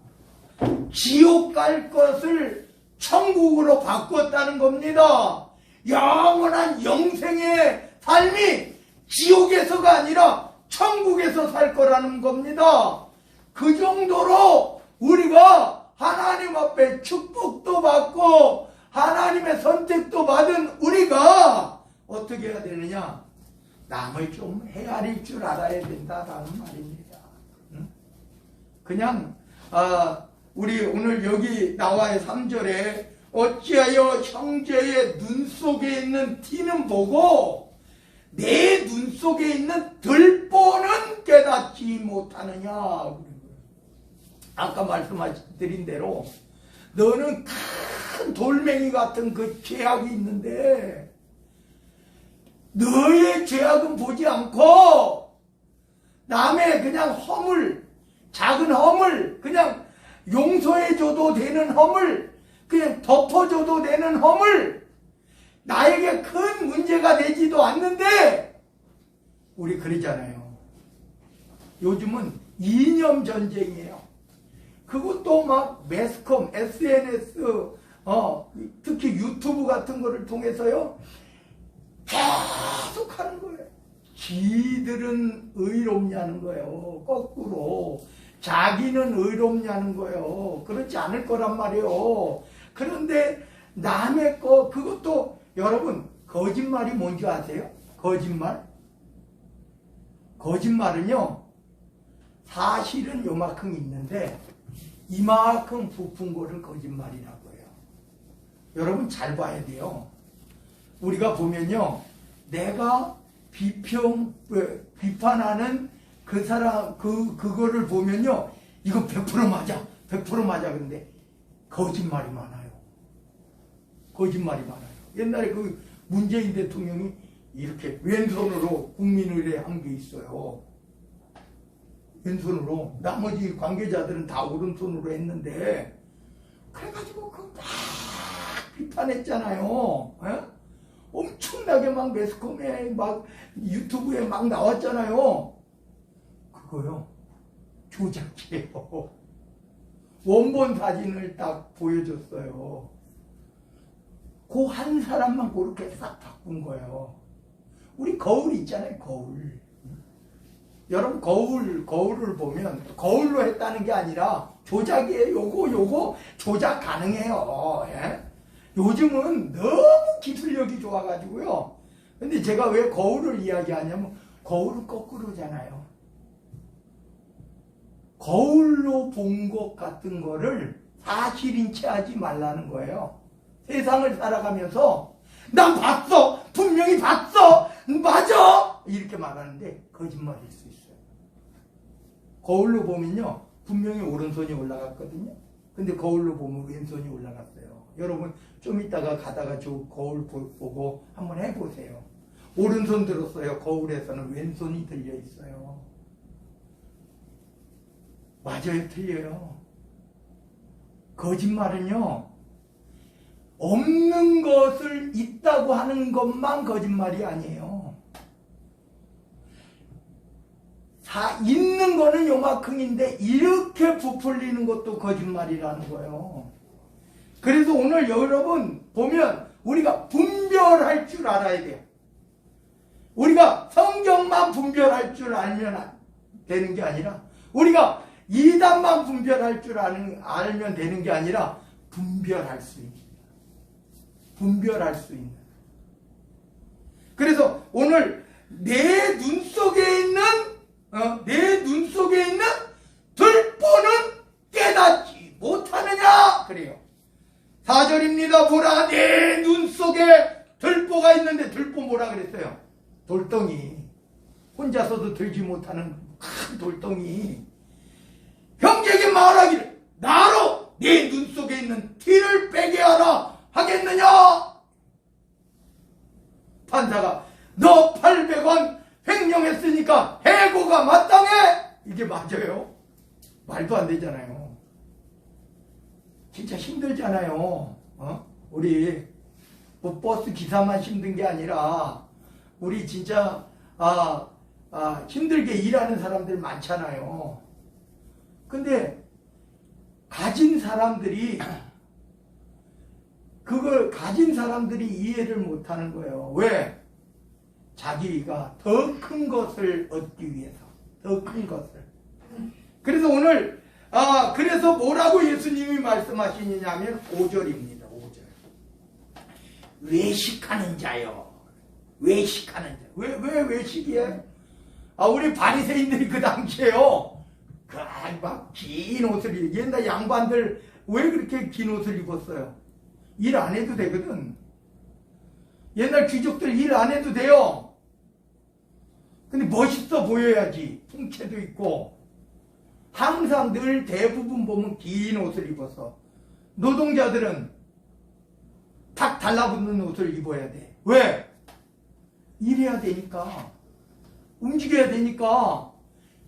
지옥 갈 것을 천국으로 바꿨다는 겁니다. 영원한 영생의 삶이 지옥에서가 아니라 천국에서 살 거라는 겁니다. 그 정도로 우리가 하나님 앞에 축복도 받고 하나님의 선택도 받은 우리가 어떻게 해야 되느냐? 남을 좀 헤아릴 줄 알아야 된다라는 말입니다. 그냥 우리 오늘 여기 나와요. 3절에 어찌하여 형제의 눈 속에 있는 티는 보고 내 눈 속에 있는 들보는 깨닫지 못하느냐. 아까 말씀드린 대로 너는 큰 돌멩이 같은 그 죄악이 있는데 너의 죄악은 보지 않고 남의 그냥 허물, 작은 허물, 그냥 용서해줘도 되는 허물, 그냥 덮어줘도 되는 허물, 나에게 큰 문제가 되지도 않는데 우리 그러잖아요. 요즘은 이념 전쟁이에요. 그것도 막 매스컴, SNS, 특히 유튜브 같은 거를 통해서요 계속 하는 거예요. 지들은 의롭냐는 거예요. 거꾸로 자기는 의롭냐는 거예요. 그렇지 않을 거란 말이에요. 그런데 남의 거, 그것도 여러분 거짓말이 뭔지 아세요? 거짓말은요 사실은 요만큼 있는데 이만큼 부푼 거를 거짓말이라고 해요. 여러분 잘 봐야 돼요. 우리가 보면요, 내가 비판하는 그 사람, 그거를 보면요, 이거 100% 맞아. 100% 맞아. 근데 거짓말이 많아요. 거짓말이 많아요. 옛날에 그 문재인 대통령이 이렇게 왼손으로 국민의례 한 게 있어요. 왼손으로. 나머지 관계자들은 다 오른손으로 했는데, 그래가지고 그 막 비판했잖아요. 에? 엄청나게 막 매스컴에 막 유튜브에 막 나왔잖아요. 그거요, 조작이에요. 원본 사진을 딱 보여줬어요. 그 한 사람만 그렇게 싹 바꾼 거예요. 우리 거울 있잖아요, 거울. 여러분 거울을 보면 거울로 했다는 게 아니라 조작이에요. 요거 조작 가능해요. 예? 요즘은 너무 기술력이 좋아가지고요. 근데 제가 왜 거울을 이야기하냐면 거울은 거꾸로잖아요. 거울로 본 것 같은 거를 사실인 채 하지 말라는 거예요. 세상을 살아가면서 난 봤어! 분명히 봤어! 맞아! 이렇게 말하는데 거짓말일 수 있어요. 거울로 보면요 분명히 오른손이 올라갔거든요. 근데 거울로 보면 왼손이 올라갔어요. 여러분 좀 이따가 가다가 저 거울 보고 한번 해보세요. 오른손 들었어요. 거울에서는 왼손이 들려 있어요. 맞아요, 틀려요. 거짓말은요 없는 것을 있다고 하는 것만 거짓말이 아니에요. 있는 거는 요만큼인데 이렇게 부풀리는 것도 거짓말이라는 거예요. 그래서 오늘 여러분 보면 우리가 분별할 줄 알아야 돼요. 우리가 성경만 분별할 줄 알면 되는 게 아니라 우리가 이단만 분별할 줄 알면 되는 게 아니라 분별할 수 있는. 분별할 수 있는. 그래서 오늘 내 눈 속에 있는 들보는 깨닫지 못하느냐 그래요. 4절입니다. 보라 내 눈 속에 들보가 있는데 들보 뭐라 그랬어요? 돌덩이. 혼자서도 들지 못하는 큰 돌덩이. 형제에게 말하기를 나로 내 눈 속에 있는 티를 빼게 하라 하겠느냐? 판사가 너 800원 횡령했으니까 해고가 마땅해. 이게 맞아요? 말도 안 되잖아요. 진짜 힘들잖아요. 우리 뭐 버스 기사만 힘든 게 아니라 우리 진짜 힘들게 일하는 사람들 많잖아요. 근데 가진 사람들이 그걸 가진 사람들이 이해를 못하는 거예요. 왜? 자기가 더 큰 것을 얻기 위해서. 더 큰 것을. 그래서 오늘 그래서 뭐라고 예수님이 말씀하시느냐면 5절입니다. 5절. 외식하는 자요. 외식하는 자. 왜 외식이에요? 우리 바리새인들이 그 당시에요. 막 긴 옷을 옛날 양반들 왜 그렇게 긴 옷을 입었어요? 일 안 해도 되거든. 옛날 귀족들 일 안 해도 돼요. 근데 멋있어 보여야지. 풍채도 있고. 항상 늘 대부분 보면 긴 옷을 입어서. 노동자들은 탁 달라붙는 옷을 입어야 돼. 왜? 일해야 되니까. 움직여야 되니까.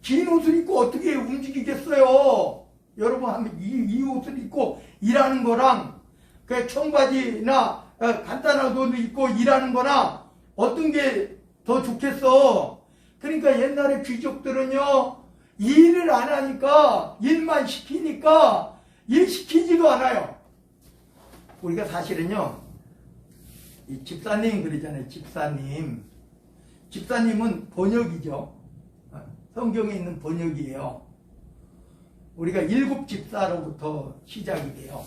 긴 옷을 입고 어떻게 움직이겠어요? 여러분 하면 이 옷을 입고 일하는 거랑 그 청바지나 간단한 옷을 입고 일하는 거랑 어떤 게 더 좋겠어? 그러니까 옛날에 귀족들은요 일을 안 하니까 일만 시키니까 일 시키지도 않아요. 우리가 사실은요 이 집사님 그러잖아요. 집사님은 번역이죠. 성경에 있는 번역이에요. 우리가 7 집사로부터 시작이 돼요.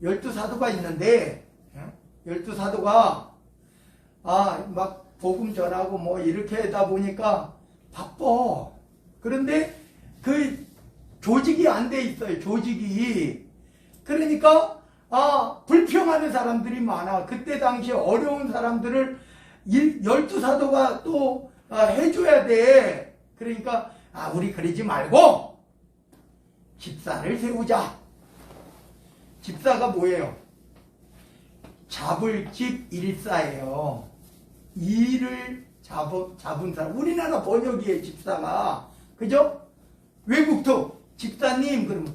12사도가 있는데 12사도가 막 복음 전하고 뭐 이렇게 하다 보니까 바빠. 그런데 그 조직이 안 돼 있어요. 조직이. 그러니까 불평하는 사람들이 많아. 그때 당시에 어려운 사람들을 12사도가 또 해줘야 돼. 그러니까 우리 그러지 말고 집사를 세우자. 집사가 뭐예요? 잡을 집 일사예요. 일을 잡은 사람. 우리나라 번역이에요. 집사가. 그죠? 외국도 집사님 그러면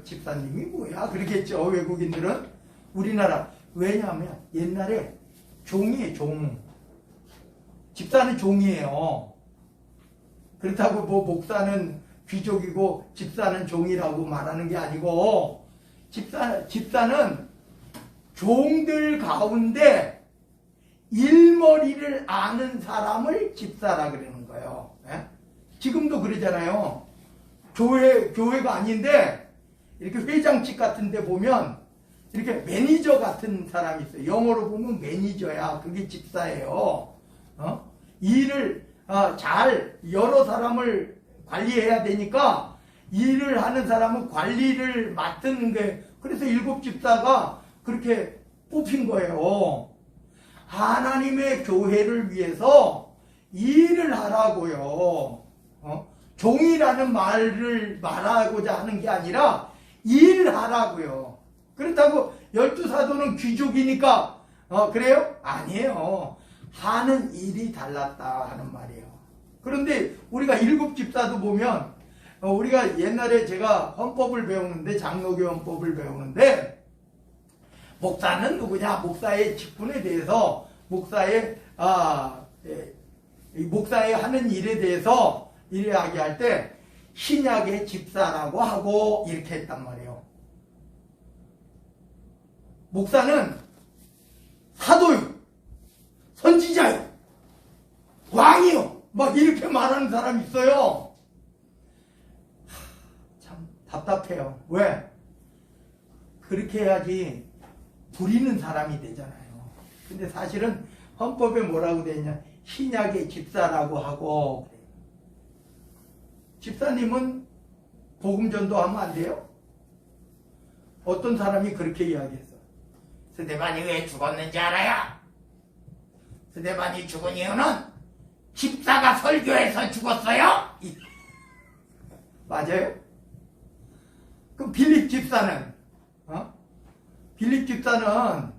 집사님이 뭐야? 그러겠죠. 외국인들은. 우리나라. 왜냐하면 옛날에 종이에요. 종. 집사는 종이에요. 그렇다고 뭐 목사는 귀족이고 집사는 종이라고 말하는 게 아니고 집사는 종들 가운데 일머리를 아는 사람을 집사라 그러는 거예요. 예? 지금도 그러잖아요. 교회가 아닌데 이렇게 회장직 같은 데 보면 이렇게 매니저 같은 사람이 있어요. 영어로 보면 매니저야. 그게 집사예요. 일을 잘 여러 사람을 관리해야 되니까 일을 하는 사람은 관리를 맡는 게, 그래서 7 집사가 그렇게 뽑힌 거예요. 하나님의 교회를 위해서 일을 하라고요. 종이라는 말을 말하고자 하는 게 아니라 일을 하라고요. 그렇다고 12사도는 귀족이니까 그래요? 아니에요. 하는 일이 달랐다 하는 말이에요. 그런데 우리가 7 집사도 보면 우리가 옛날에 제가 헌법을 배우는데, 장로교 헌법을 배우는데, 목사는 누구냐? 목사의 직분에 대해서, 목사의 하는 일에 대해서 이야기할 때 신약의 집사라고 하고 이렇게 했단 말이에요. 목사는 사도요, 선지자요, 왕이요, 막 이렇게 말하는 사람이 있어요. 참 답답해요. 왜? 그렇게 해야지 부리는 사람이 되잖아요. 근데 사실은 헌법에 뭐라고 되어 있냐? 신약의 집사라고 하고. 집사님은 복음 전도하면 안 돼요? 어떤 사람이 그렇게 이야기했어. 스데반이 왜 죽었는지 알아요? 스데반이 죽은 이유는 집사가 설교해서 죽었어요? 맞아요? 그럼 빌립 집사는? 빌립 집사는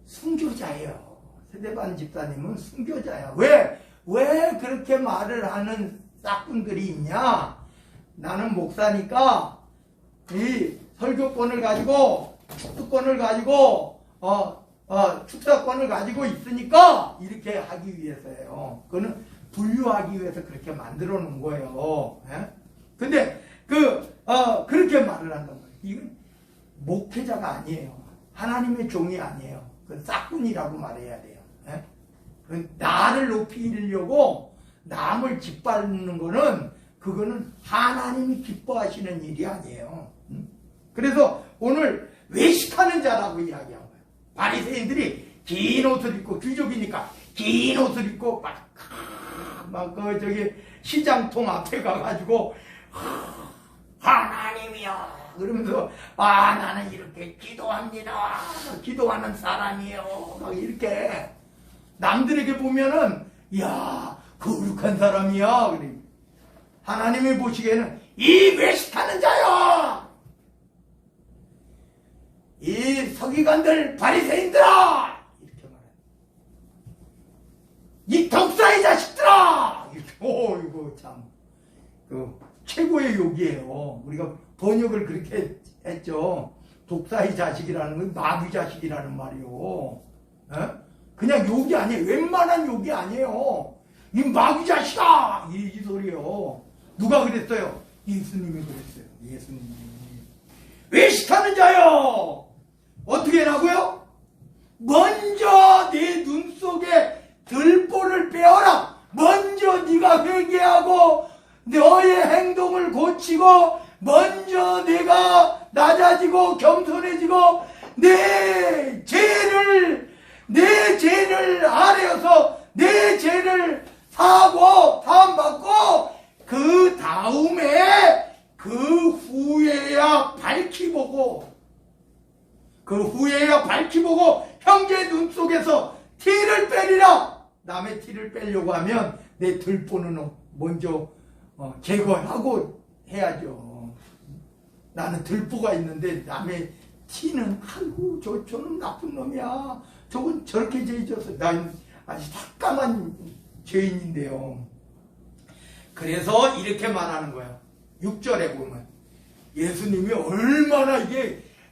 순교자예요. 스데반 집사님은 순교자야. 왜 그렇게 말을 하는 싹군들이 있냐? 나는 목사니까 이 설교권을 가지고, 축도권을 가지고, 축사권을 가지고 있으니까 이렇게 하기 위해서예요. 그거는 분류하기 위해서 그렇게 만들어 놓은 거예요. 근데 그렇게 말을 한단 말이에요. 이건 목회자가 아니에요. 하나님의 종이 아니에요. 그건 싹군이라고 말해야 돼요. 나를 높이려고 남을 짓밟는 거는, 그거는 하나님이 기뻐하시는 일이 아니에요. 그래서 오늘 외식하는 자라고 이야기한 거예요. 바리새인들이 긴 옷을 입고, 귀족이니까 긴 옷을 입고 시장통 앞에 가가지고 하나님이요 그러면서 나는 이렇게 기도합니다, 기도하는 사람이에요, 막 이렇게 남들에게 보면은 야 거룩한 사람이야. 그래. 하나님이 보시기에는 이 외식하는 자요, 이 서기관들 바리새인들아, 이렇게 말해. 이 독사의 자식들아, 이렇게. 이거 참 최고의 욕이에요. 우리가 번역을 그렇게 했죠. 독사의 자식이라는 건 마귀 자식이라는 말이요. 그냥 욕이 아니에요. 웬만한 욕이 아니에요. 이 마귀 자식아, 이 소리요. 누가 그랬어요? 예수님이 그랬어요. 예수님이. 외식하는 자요, 어떻게 하라고요? 먼저 내 눈 속에 들보를 빼어라. 먼저 네가 회개하고 너의 행동을 고치고, 먼저 내가 낮아지고 겸손해지고 내 죄를 아뢰어서 내 죄를 사하고 사함받고, 그 다음에 그 후에야 밝히 보고 형제 눈 속에서 티를 빼리라. 남의 티를 빼려고 하면 내 들보는 먼저 제거하고 해야죠. 나는 들보가 있는데 남의 티는, 아이고 저는 나쁜 놈이야, 저건 저렇게 죄졌어, 난 아주 삭감한 죄인인데요. 그래서 이렇게 말하는 거야. 6절에 보면 예수님이 얼마나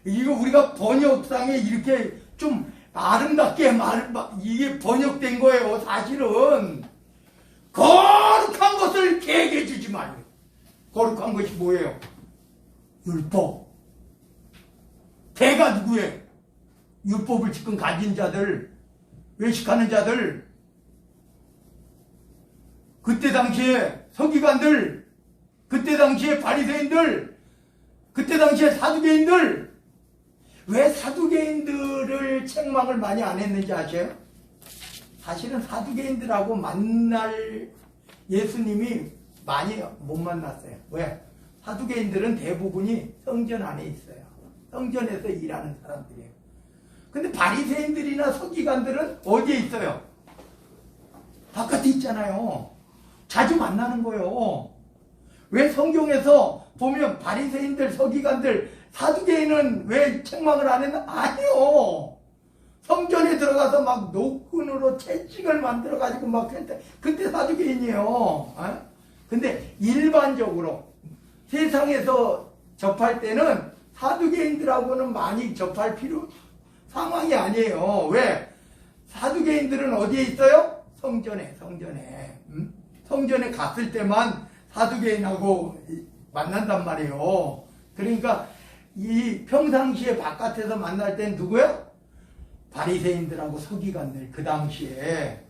이거 우리가 번역상에 이렇게 좀 아름답게 이게 번역된 거예요. 사실은 거룩한 것을 개에게 주지 말고. 거룩한 것이 뭐예요? 율법. 개가 누구예요? 율법을 지금 가진 자들, 외식하는 자들, 그때 당시에 서기관들, 그때 당시에 바리새인들, 그때 당시에 사두개인들. 왜 사두개인들을 책망을 많이 안 했는지 아세요? 사실은 사두개인들하고 만날 예수님이 많이 못 만났어요. 왜? 사두개인들은 대부분이 성전 안에 있어요. 성전에서 일하는 사람들이에요. 근데 바리새인들이나 서기관들은 어디에 있어요? 바깥에 있잖아요. 자주 만나는 거예요. 왜 성경에서 보면 바리새인들, 서기관들, 사두개인은 왜 책망을 안 했나? 아니요. 성전에 들어가서 막 노끈으로 채찍을 만들어가지고 막 그때 사두개인이에요. 어? 근데 일반적으로 세상에서 접할 때는 사두개인들하고는 많이 접할 상황이 아니에요. 왜? 사두개인들은 어디에 있어요? 성전에. 성전에 갔을 때만 사두개인하고 만난단 말이에요. 그러니까 이 평상시에 바깥에서 만날 땐 누구야? 바리새인들하고 서기관들. 그 당시에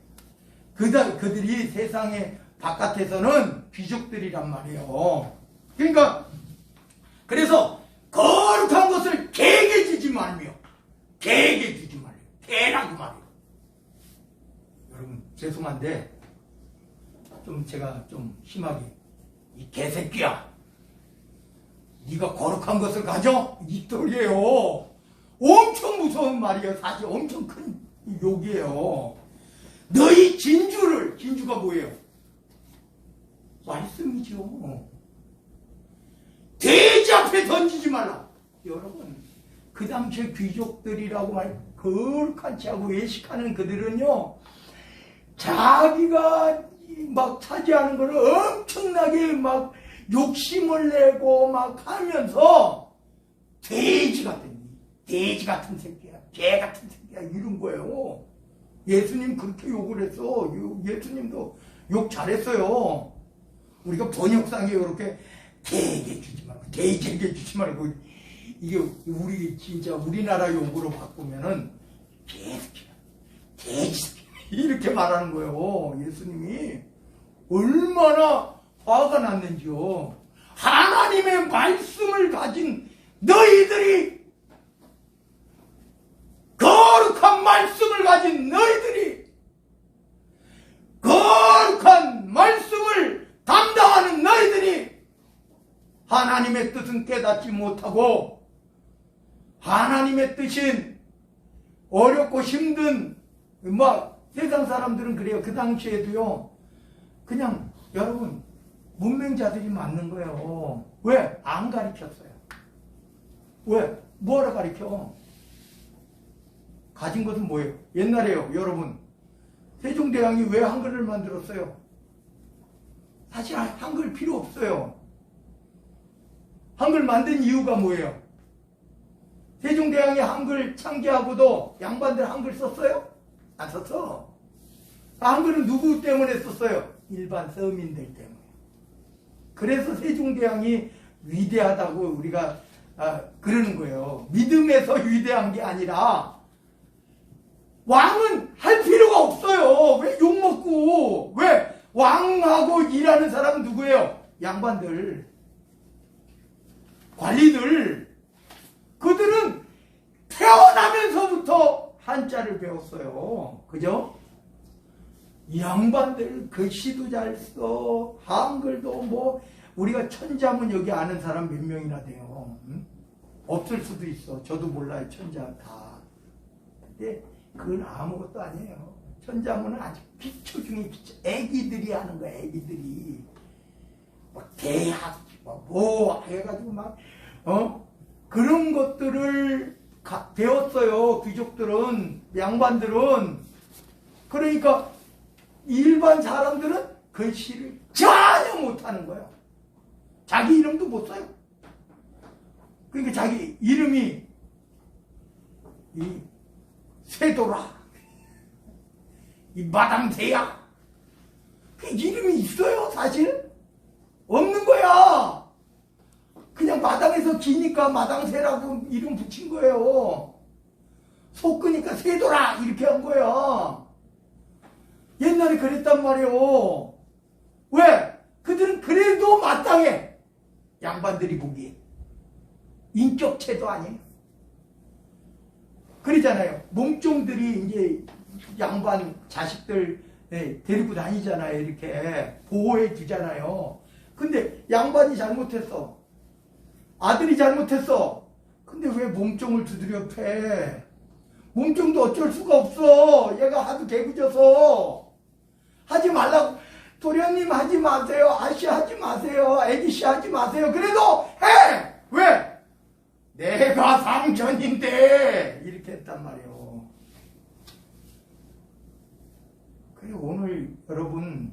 그들이 세상에 바깥에서는 귀족들이란 말이에요. 그러니까 그래서 거룩한 것을 개에게 주지 말며 개라고 말이에요. 여러분 죄송한데 좀 제가 좀 심하게 이 개새끼야 네가 거룩한 것을 가져? 이 소리예요. 엄청 무서운 말이에요. 사실 엄청 큰 욕이에요. 너희 진주가 뭐예요? 말씀이죠. 돼지 앞에 던지지 말라. 여러분 그 당시에 귀족들이라고 거룩한 체하고 외식하는 그들은요 자기가 막 차지하는 걸 엄청나게 막 욕심을 내고 막 하면서 돼지 같은 새끼야, 개 같은 새끼야 이런 거예요. 예수님 그렇게 욕을 했어. 예수님도 욕 잘했어요. 우리가 번역상에 이렇게 개에게 주지 말고 이게 우리 진짜 우리나라 욕으로 바꾸면은 개새끼야, 돼지새끼야 이렇게 말하는 거예요. 예수님이 얼마나 화가 났는지요. 하나님의 말씀을 가진 너희들이 거룩한 말씀을 가진 너희들이 거룩한 말씀을 담당하는 너희들이 하나님의 뜻은 깨닫지 못하고 하나님의 뜻인 어렵고 힘든 세상 사람들은 그래요. 그 당시에도요 그냥 여러분 문맹자들이 맞는 거예요. 왜? 안 가르쳤어요. 왜? 뭐하러 가르쳐? 가진 것은 뭐예요? 옛날에요 여러분 세종대왕이 왜 한글을 만들었어요? 사실 한글 필요 없어요. 한글 만든 이유가 뭐예요? 세종대왕이 한글 창제하고도 양반들 한글 썼어요? 안 썼어. 한글은 누구 때문에 썼어요? 일반 서민들 때문에. 그래서 세종대왕이 위대하다고 우리가 그러는 거예요. 믿음에서 위대한 게 아니라 왕은 할 필요가 없어요. 왜 욕먹고 왜 왕하고 일하는 사람은 누구예요? 양반들, 관리들. 그들은 태어나면서부터 한자를 배웠어요. 그죠? 이 양반들 글씨도 잘 써. 한글도 우리가 천자문 여기 아는 사람 몇 명이나 돼요. 응? 없을 수도 있어. 저도 몰라요. 천자 다. 근데 그건 아무것도 아니에요. 천자문은 아주 기초 중에 기초. 애기들이 하는 거야. 애기들이. 대학 해가지고 그런 것들을 배웠어요. 귀족들은, 양반들은. 그러니까 일반 사람들은 글씨를 전혀 못하는 거예요. 자기 이름도 못 써요. 그러니까 자기 이름이 이 쇠도라, 이 마당새야. 그 이름이 있어요? 사실? 없는 거야. 그냥 마당에서 기니까 마당새라고 이름 붙인 거예요. 소 끄니까 새도라 이렇게 한 거야. 옛날에 그랬단 말이에요. 왜? 그들은 그래도 마땅해. 양반들이 보기에. 인격체도 아니에요. 그러잖아요. 몸종들이 이제 양반 자식들 데리고 다니잖아요. 이렇게 보호해 주잖아요. 근데 양반이 잘못했어. 아들이 잘못했어. 근데 왜 몸종을 두드려 패? 몸종도 어쩔 수가 없어. 얘가 하도 개구져서. 하지 말라고. 도련님 하지 마세요. 아씨 하지 마세요. 애기씨 하지 마세요. 그래도 해! 왜? 내가 상전인데 이렇게 했단 말이에요. 그리고 오늘 여러분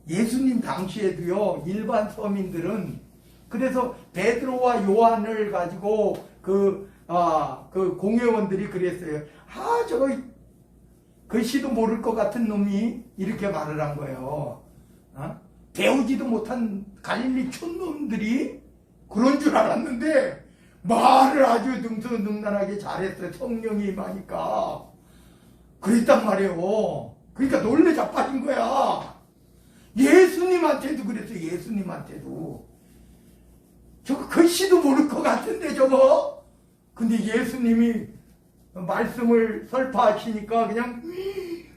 예수님 당시에도요, 일반 서민들은 그래서 베드로와 요한을 가지고 그 공회원들이 그랬어요. 저거 글씨도 모를 것 같은 놈이 이렇게 말을 한 거예요. 배우지도 못한 갈릴리 촌놈들이 그런 줄 알았는데 말을 아주 능수능란하게 잘했어요. 성령이 임하니까. 그랬단 말이에요. 그러니까 놀래 자빠진 거야. 예수님한테도 그랬어요. 예수님한테도. 저거 글씨도 모를 것 같은데 저거. 근데 예수님이 말씀을 설파하시니까 그냥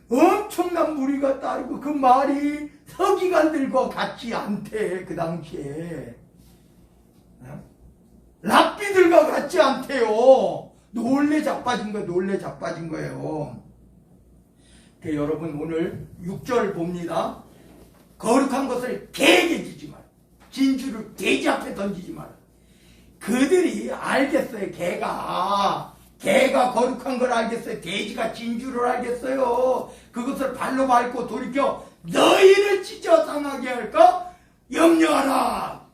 엄청난 무리가 따르고 그 말이 서기관들과 같지 않대. 그 당시에 랍비들과 같지 않대요. 놀래 자빠진 거예요. 놀래 자빠진 거예요. 여러분 오늘 6절 봅니다. 거룩한 것을 개에게 주지 마라. 진주를 돼지 앞에 던지지 마라. 그들이 알겠어요. 개가 거룩한 걸 알겠어요. 돼지가 진주를 알겠어요. 그것을 발로 밟고 돌이켜 너희를 찢어 상하게 할까? 염려하라.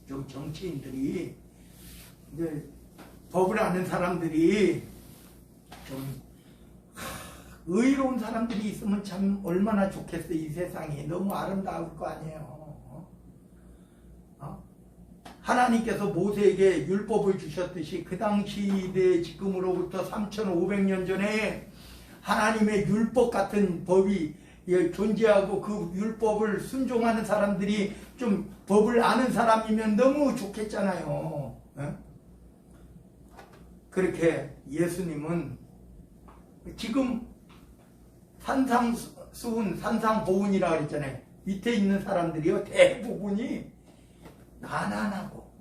좀 정치인들이 이제 법을 아는 사람들이 좀 의로운 사람들이 있으면 참 얼마나 좋겠어. 이 세상이 너무 아름다울 거 아니에요. 하나님께서 모세에게 율법을 주셨듯이 그 당시대 지금으로부터 3,500년 전에 하나님의 율법 같은 법이 존재하고 그 율법을 순종하는 사람들이 좀 법을 아는 사람이면 너무 좋겠잖아요. 그렇게 예수님은 지금 산상수훈, 산상보훈이라 그랬잖아요. 밑에 있는 사람들이요, 대부분이 가난하고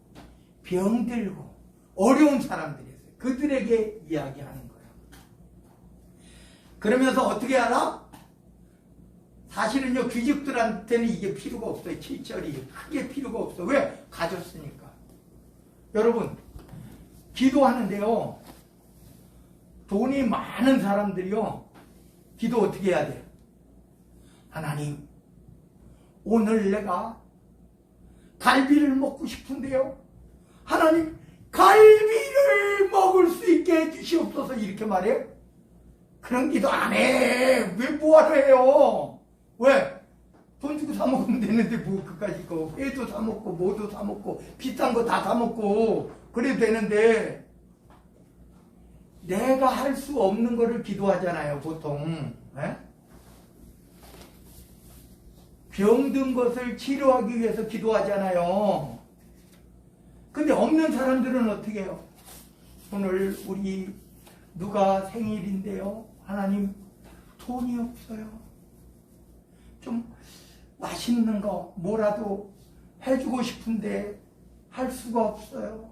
병들고 어려운 사람들이었어요. 그들에게 이야기하는 거예요. 그러면서 어떻게 알아? 사실은요, 귀족들한테는 이게 필요가 없어요. 7절이 크게 필요가 없어. 왜? 가졌으니까. 여러분, 기도하는데요, 돈이 많은 사람들이요, 기도 어떻게 해야 돼요? 하나님, 오늘 내가 갈비를 먹고 싶은데요, 하나님 갈비를 먹을 수 있게 해주시옵소서. 이렇게 말해요? 그런 기도 안 해. 왜 뭐하러 해요? 왜? 돈 주고 사 먹으면 되는데 뭐 그까짓 거. 회도 사 먹고 뭐도 사 먹고 비싼 거 다 사 먹고 그래도 되는데, 내가 할 수 없는 거를 기도하잖아요, 보통. 병든 것을 치료하기 위해서 기도하잖아요. 근데 없는 사람들은 어떻게 해요? 오늘 우리 누가 생일인데요, 하나님 돈이 없어요. 좀 맛있는 거 뭐라도 해주고 싶은데 할 수가 없어요.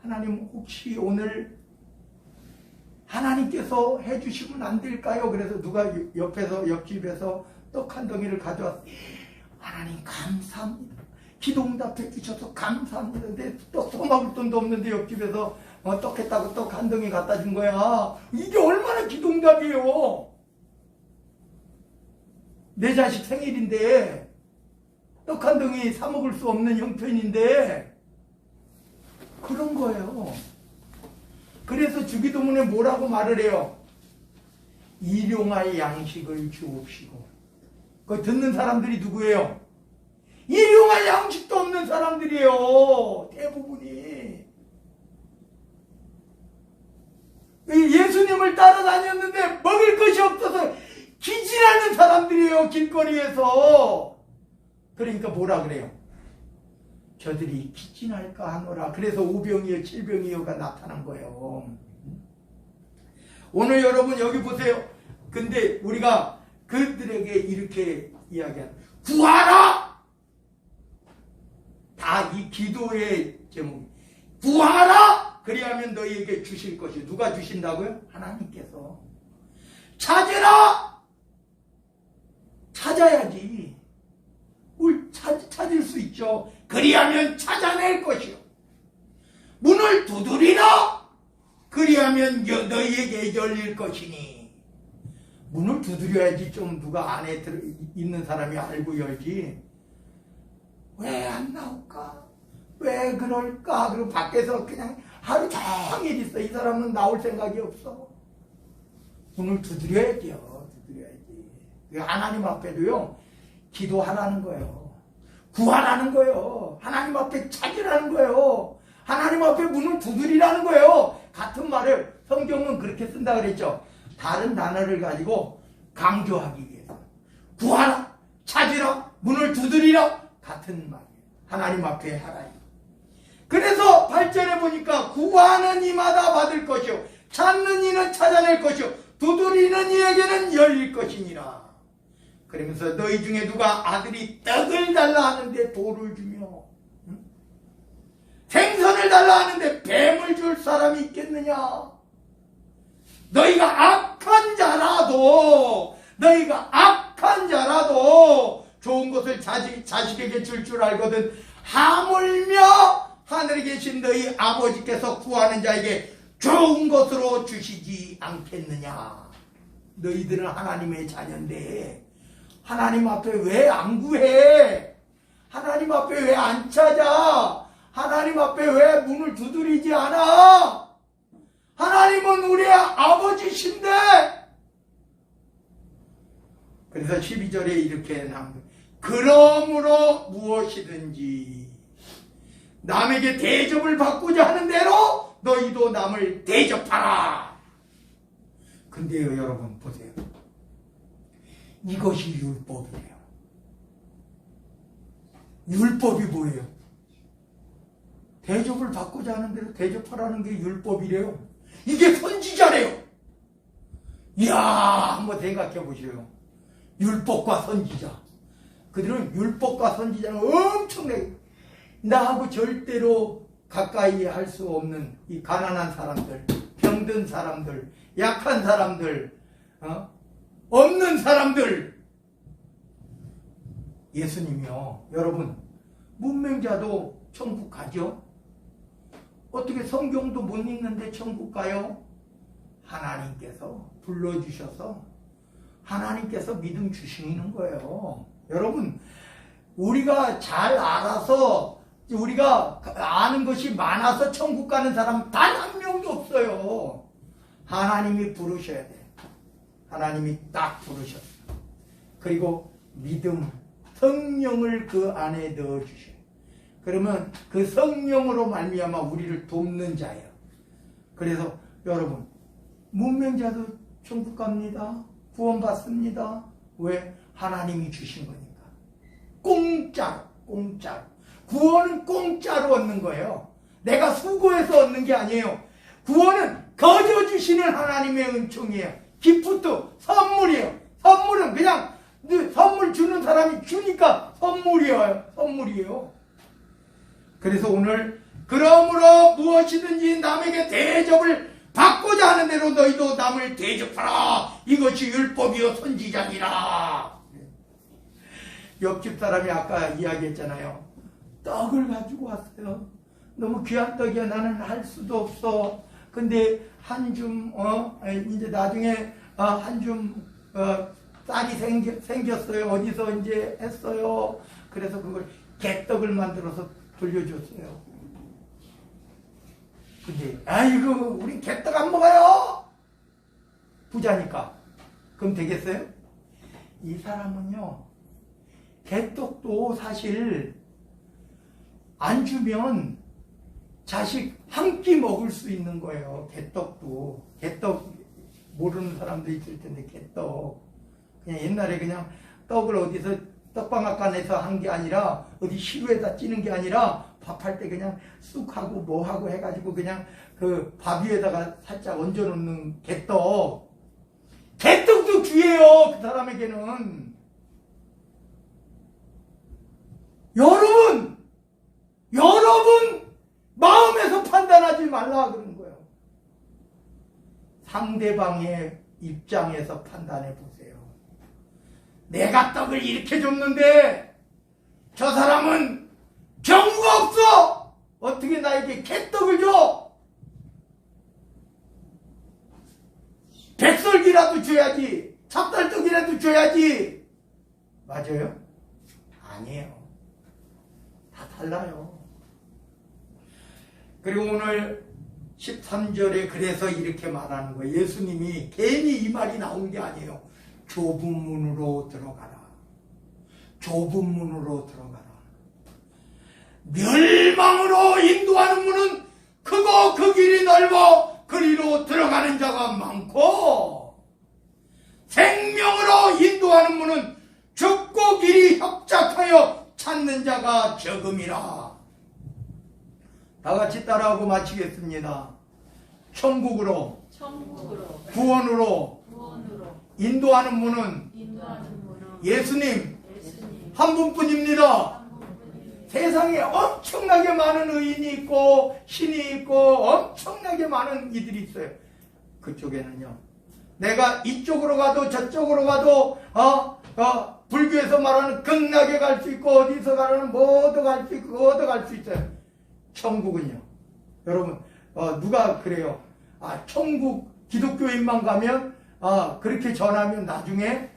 하나님 혹시 오늘 하나님께서 해주시면 안 될까요? 그래서 누가 옆집에서 떡 한 덩이를 가져왔어요. 하나님 감사합니다. 기도응답해 주셔서 감사합니다. 근데 떡 써먹을 돈도 없는데 옆집에서 떡 했다고 떡 한 덩이 갖다 준 거야. 이게 얼마나 기도응답이에요. 내 자식 생일인데 떡 한 덩이 사 먹을 수 없는 형편인데 그런 거예요. 그래서 주기도문에 뭐라고 말을 해요? 일용할 양식을 주옵시고. 그거 듣는 사람들이 누구예요? 일용할 양식도 없는 사람들이에요. 대부분이. 예수님을 따라다녔는데 먹을 것이 없어서 기진하는 사람들이에요. 길거리에서. 그러니까 뭐라 그래요? 저들이 기진할까 하노라. 그래서 우병이여 칠병이여가 나타난 거예요. 오늘 여러분 여기 보세요. 근데 우리가 그들에게 이렇게 이야기합니다. 구하라! 다 이 기도의 제목이 구하라! 그리하면 너희에게 주실 것이. 누가 주신다고요? 하나님께서. 찾으라! 찾아야지. 뭘 찾을 수 있죠. 그리하면 찾아낼 것이요. 문을 두드리라! 그리하면 너희에게 열릴 것이니. 문을 두드려야지 좀 누가 안에 있는 사람이 알고 열지. 왜 안 나올까? 왜 그럴까? 그리고 밖에서 그냥 하루 종일 있어. 이 사람은 나올 생각이 없어. 문을 두드려야지요. 두드려야지. 하나님 앞에도요, 기도하라는 거예요. 구하라는 거예요. 하나님 앞에 찾으라는 거예요. 하나님 앞에 문을 두드리라는 거예요. 같은 말을 성경은 그렇게 쓴다 그랬죠. 다른 단어를 가지고 강조하기 위해서. 구하라, 찾으라, 문을 두드리라. 같은 말이에요. 하나님 앞에 하라. 그래서 8절에 보니까 구하는 이마다 받을 것이요, 찾는 이는 찾아낼 것이요, 두드리는 이에게는 열릴 것이니라. 그러면서 너희 중에 누가 아들이 떡을 달라 하는데 돌을 주며, 생선을 달라 하는데 뱀을 줄 사람이 있겠느냐? 너희가 악한 자라도 좋은 것을 자식에게 줄 알거든 하물며 하늘에 계신 너희 아버지께서 구하는 자에게 좋은 것으로 주시지 않겠느냐. 너희들은 하나님의 자녀인데 하나님 앞에 왜 안 구해? 하나님 앞에 왜 안 찾아? 하나님 앞에 왜 문을 두드리지 않아? 하나님은 우리의 아버지신데. 그래서 12절에 이렇게 나옵니다. 그러므로 무엇이든지 남에게 대접을 받고자 하는 대로 너희도 남을 대접하라. 근데요, 여러분 보세요. 이것이 율법이에요. 율법이 뭐예요? 대접을 받고자 하는 대로 대접하라는 게 율법이래요. 이게 선지자래요. 이야, 한번 생각해 보세요. 율법과 선지자. 그들은 율법과 선지자는 엄청나게 나하고 절대로 가까이 할 수 없는 이 가난한 사람들, 병든 사람들, 약한 사람들, 없는 사람들. 예수님이요, 여러분, 문맹자도 천국 가죠? 어떻게 성경도 못 읽는데 천국 가요? 하나님께서 불러주셔서 하나님께서 믿음 주시는 거예요. 여러분, 우리가 잘 알아서, 우리가 아는 것이 많아서 천국 가는 사람 단 한 명도 없어요. 하나님이 부르셔야 돼. 하나님이 딱 부르셨어. 그리고 믿음, 성령을 그 안에 넣어주셔요. 그러면 그 성령으로 말미암아 우리를 돕는 자예요. 그래서 여러분, 문맹자도 천국 갑니다. 구원받습니다. 왜? 하나님이 주신 거니까. 공짜로. 구원은 공짜로 얻는 거예요. 내가 수고해서 얻는 게 아니에요. 구원은 거저 주시는 하나님의 은총이에요. 기프트, 선물이에요. 선물은 그냥 선물 주는 사람이 주니까 선물이에요. 그래서 오늘 그러므로 무엇이든지 남에게 대접을 받고자 하는 대로 너희도 남을 대접하라. 이것이 율법이요 선지자니라. 옆집 사람이 아까 이야기했잖아요. 떡을 가지고 왔어요. 너무 귀한 떡이야. 나는 할 수도 없어. 근데 한 줌 이제 나중에 한 줌 쌀이 생겼어요. 어디서 이제 했어요. 그래서 그걸 개떡을 만들어서 돌려줬어요. 근데 아이고, 우린 개떡 안 먹어요. 부자니까. 그럼 되겠어요? 이 사람은요, 개떡도 사실 안 주면 자식 한 끼 먹을 수 있는 거예요. 개떡도. 개떡 모르는 사람도 있을 텐데, 개떡. 그냥 옛날에 그냥 떡을 어디서 떡방앗간에서 한 게 아니라, 어디 시루에다 찌는 게 아니라, 밥할 때 그냥 쑥 하고 뭐 하고 해가지고 그냥 그 밥 위에다가 살짝 얹어 놓는 개떡. 개떡도 그것도 기회예요. 그 사람에게는. 여러분 마음에서 판단하지 말라 그러는 거예요. 상대방의 입장에서 판단해 보세요. 내가 떡을 이렇게 줬는데 저 사람은 경우가 없어. 어떻게 나에게 개떡을 줘? 백설기라도 줘야지. 찹쌀떡이라도 줘야지. 맞아요? 아니에요. 다 달라요. 그리고 오늘 13절에 그래서 이렇게 말하는 거예요. 예수님이 괜히 이 말이 나온 게 아니에요. 좁은 문으로 들어가라. 좁은 문으로 들어가라. 멸망으로 인도하는 문은 크고 그 길이 넓어 그리로 들어가는 자가 많고, 생명으로 인도하는 문은 좁고 길이 협착하여 찾는 자가 적음이라. 다 같이 따라하고 마치겠습니다. 천국으로, 구원으로 인도하는 문은 예수님 한 분뿐입니다. 세상에 엄청나게 많은 의인이 있고 신이 있고 엄청나게 많은 이들이 있어요. 그쪽에는요, 내가 이쪽으로 가도 저쪽으로 가도 불교에서 말하는 극락에 갈 수 있고 어디서 가라는 뭐도 갈 수 있고 그것도 갈 수 있어요. 천국은요, 여러분 누가 그래요? 천국 기독교인만 가면 그렇게 전하면 나중에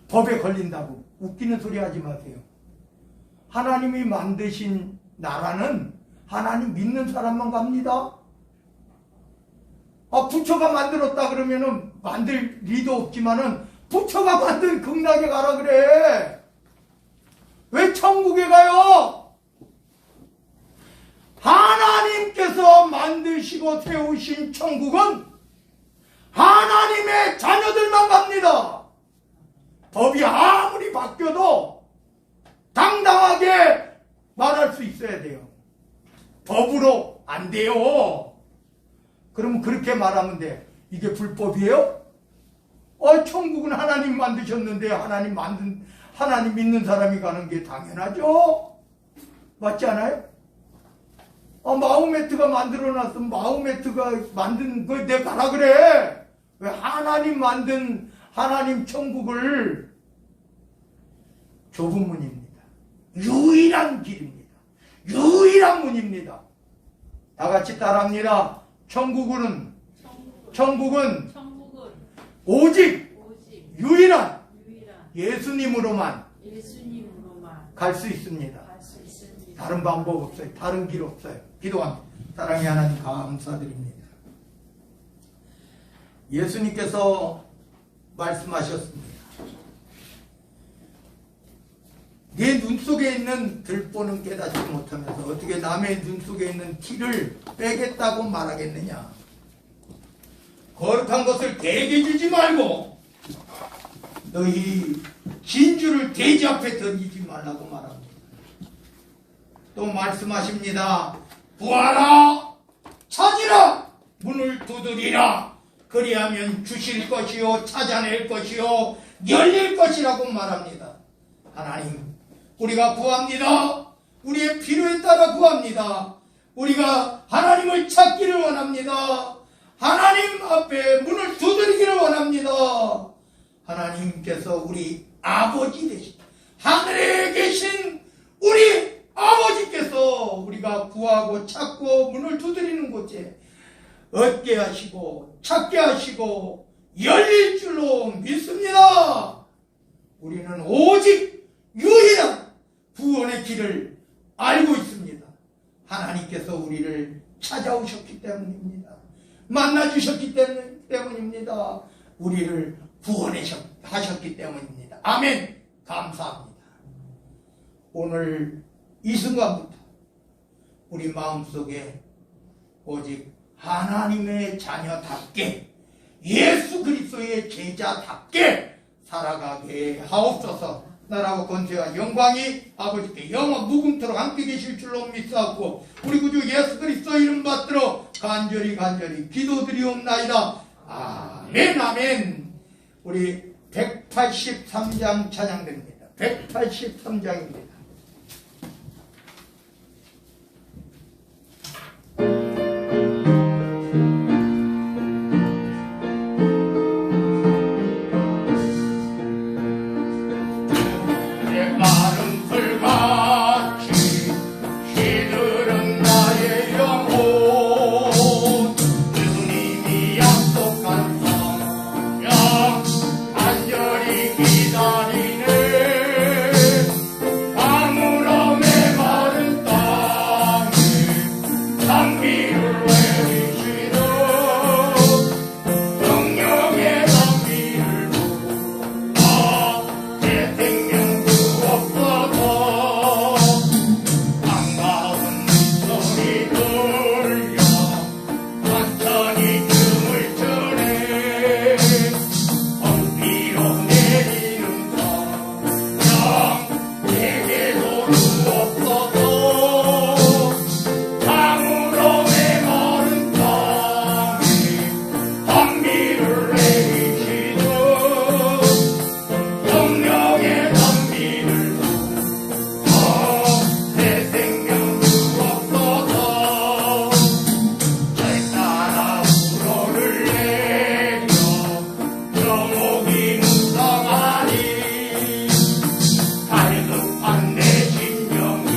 법에 걸린다고. 웃기는 소리 하지 마세요. 하나님이 만드신 나라는 하나님 믿는 사람만 갑니다. 부처가 만들었다 그러면은 만들 리도 없지만은 부처가 만든 극락에 가라 그래. 왜 천국에 가요? 하나님께서 만드시고 세우신 천국은 하나님의 자녀들만 갑니다. 법이 아무리 바뀌어도 당당하게 말할 수 있어야 돼요. 법으로 안 돼요. 그러면 그렇게 말하면 돼. 이게 불법이에요? 천국은 하나님 만드셨는데 하나님 믿는 사람이 가는 게 당연하죠? 맞지 않아요? 마호메트가 만들어놨으면 마호메트가 만든 거 내가 가라 그래. 왜 하나님 만든 하나님 천국을? 좁은 문입니다. 유일한 길입니다. 유일한 문입니다. 다 같이 따라합니다. 천국은 오직 유일한 예수님으로만 갈 수 있습니다. 다른 방법 없어요. 다른 길 없어요. 기도합니다. 사랑의 하나님 감사드립니다. 예수님께서 말씀하셨습니다. 내 눈 속에 있는 들보는 깨닫지 못하면서 어떻게 남의 눈 속에 있는 티를 빼겠다고 말하겠느냐. 거룩한 것을 대게 주지 말고 너희 진주를 돼지 앞에 던지지 말라고 말합니다. 또 말씀하십니다. 구하라, 찾으라, 문을 두드리라. 그리하면 주실 것이요 찾아낼 것이요 열릴 것이라고 말합니다. 하나님, 우리가 구합니다. 우리의 필요에 따라 구합니다. 우리가 하나님을 찾기를 원합니다. 하나님 앞에 문을 두드리기를 원합니다. 하나님께서 우리 아버지 되신 하늘에 계신 우리 아버지께서 우리가 구하고 찾고 문을 두드리는 곳에 얻게 하시고 찾게 하시고 열릴 줄로 믿습니다. 우리는 오직 유일한 구원의 길을 알고 있습니다. 하나님께서 우리를 찾아오셨기 때문입니다. 만나주셨기 때문입니다. 우리를 구원하셨기 때문입니다. 아멘. 감사합니다. 오늘 이 순간부터 우리 마음속에 오직 하나님의 자녀답게 예수 그리스도의 제자답게 살아가게 하옵소서. 나라와 권세와 영광이 아버지께 영원 무궁토록 함께 계실 줄로 믿사옵고 우리 구주 예수 그리스도 이름 받들어 간절히 기도드리옵나이다. 아멘. 아멘. 우리 183장 찬양됩니다. 183장입니다. 마른 풀같이 시들은 나의 영혼 예수님이 약속한 성령 간절히 기다리네 아무럼에 마른 땅에 단비를 내리시는 성령의 단비를 부어 내 생명 없어서 반가운 소리 들려 천천히 춤을 추네 엉비로 내리는 성령 내게도 없어서 강으로 메마른 땅에 단비를 내리시는 성령의 단비를 내 생명도 없어서 절 따라 우러를 내려 저목이 묵상하니 갈급한 내 심령이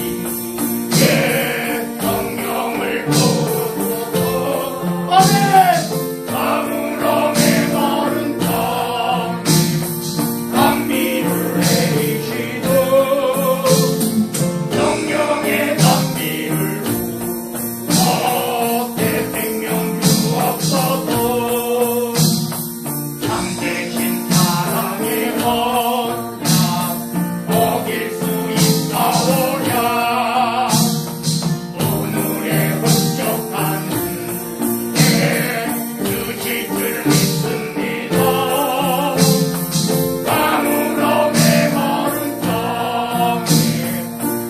성령을 부르소서 아멘 강으로 메마른 땅에 단비를 내리시는 성령의 단비를 내 생명 주옵소서 참되신 사랑의 언약 어길 수 있사오랴 오늘의 흡족한 내 주실 줄 믿습니다 강으로 메마른 땅에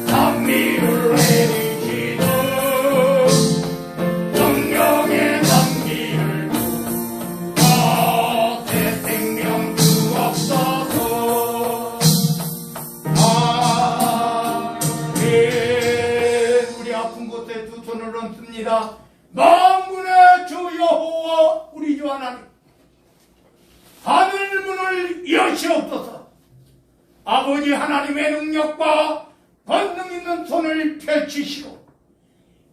단비를 내리시는 성령의 단비를 내 생명 주옵소서 아멘. 우리 아픈 곳에 두 손을 얹습니다. 만군의 주 여호와 우리 주 하나님 하늘 문을 여시옵소서. 아버지 하나님의 능력과 권능 있는 손을 펼치시고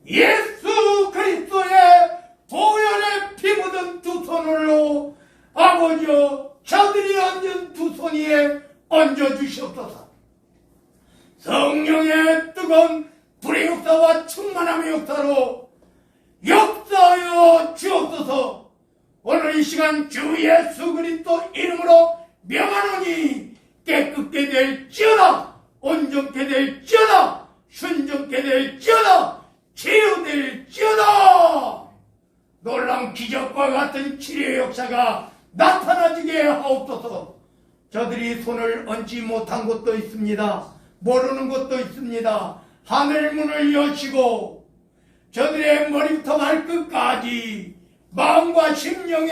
예수 그리스도의 보혈에 피 묻은 두 손으로 아버지여 저들이 얹은 두 손 위에 얹어주시옵소서. 성령의 뜨거운 불의 역사와 충만함의 역사로 역사하여 주옵소서. 오늘 이 시간 주 예수 그리스도 이름으로 명하노니 깨끗게 될지어다 온전케 될지어다 순전케 될지어다 치유될지어다. 놀라운 기적과 같은 치료의 역사가 나타나지게 하옵소서. 저들이 손을 얹지 못한 곳도 있습니다. 모르는 곳도 있습니다. 하늘 문을 여시고 저들의 머리부터 발끝까지 마음과 심령에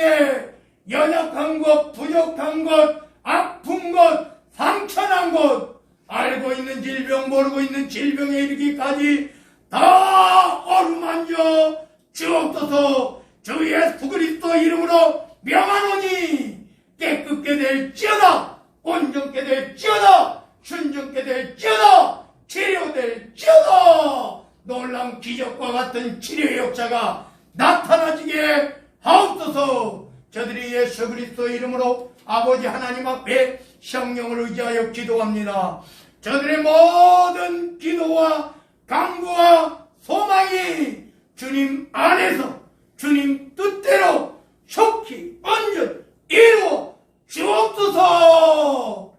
연약한 것, 부족한 것, 아픈 것, 상처난 것, 알고 있는 질병, 모르고 있는 질병에 이르기까지 다 어루만져 주옵소서. 주 예수 그리스도 이름으로 명하노니 깨끗게 될지어다 온전케 될지어다 순전케 될지어다 치료될지어다. 놀라운 기적과 같은 치료의 역사가 나타나지게 하옵소서. 저들이 예수 그리스도 이름으로 아버지 하나님 앞에 성령을 의지하여 기도합니다. 저들의 모든 기도와 간구와 소망이 주님 안에서 주님 뜻대로 속히 언전 이루어 주옵소서.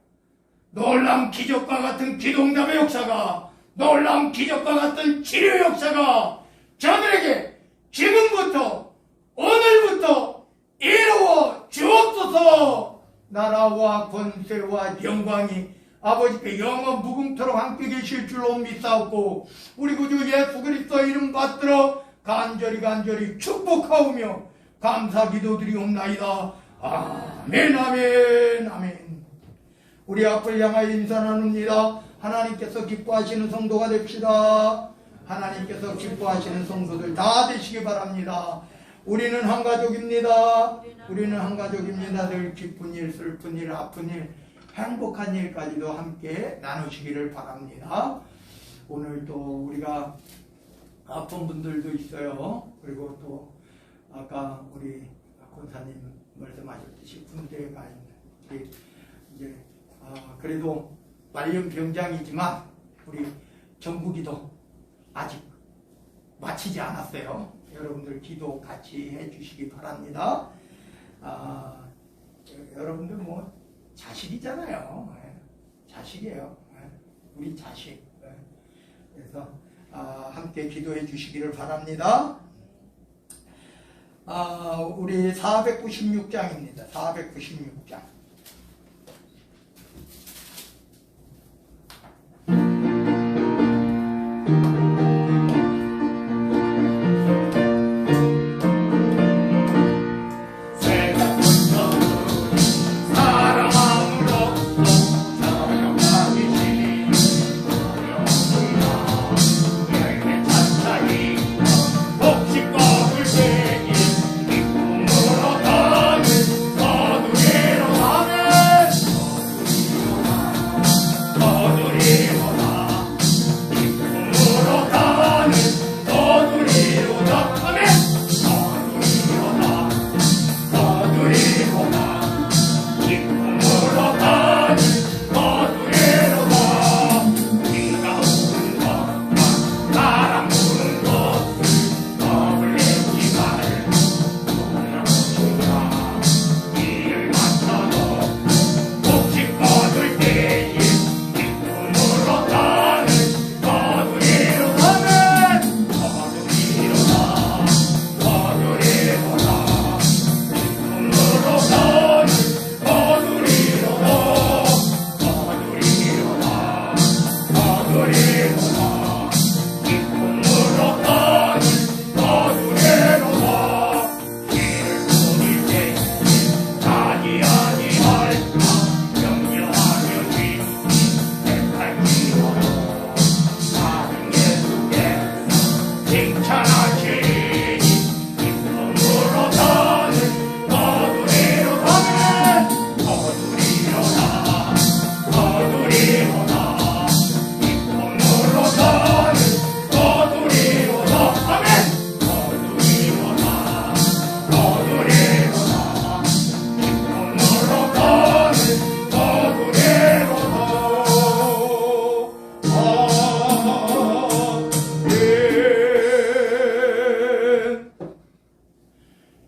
놀라운 기적과 같은 기도응답의 역사가 놀라운 기적과 같은 치료 역사가 저들에게 지금부터 오늘부터 이루어 주옵소서. 나라와 권세와 영광이 아버지께 영원 무궁토록 함께 계실 줄로 믿사옵고 우리 구주 예수 그리스도 이름 받들어 간절히 축복하오며 감사 기도드리옵나이다. 아멘, 아멘, 아멘. 우리 앞을 향하여 인사 나눕니다. 하나님께서 기뻐하시는 성도가 됩시다. 하나님께서 기뻐하시는 성도들 다 되시기 바랍니다. 우리는 한 가족입니다. 우리는 한 가족입니다. 늘 기쁜 일, 슬픈 일, 아픈 일, 행복한 일까지도 함께 나누시기를 바랍니다. 오늘 또 우리가 아픈 분들도 있어요. 그리고 또 아까 우리 권사님 말씀하셨듯이 군대에 가 있는 이제 그래도 말년병장이지만 우리 정부기도 아직 마치지 않았어요. 여러분들 기도 같이 해주시기 바랍니다. 여러분들 뭐 자식이잖아요. 자식이에요. 우리 자식. 그래서 함께 기도해 주시기를 바랍니다. 우리 496장입니다. 496장.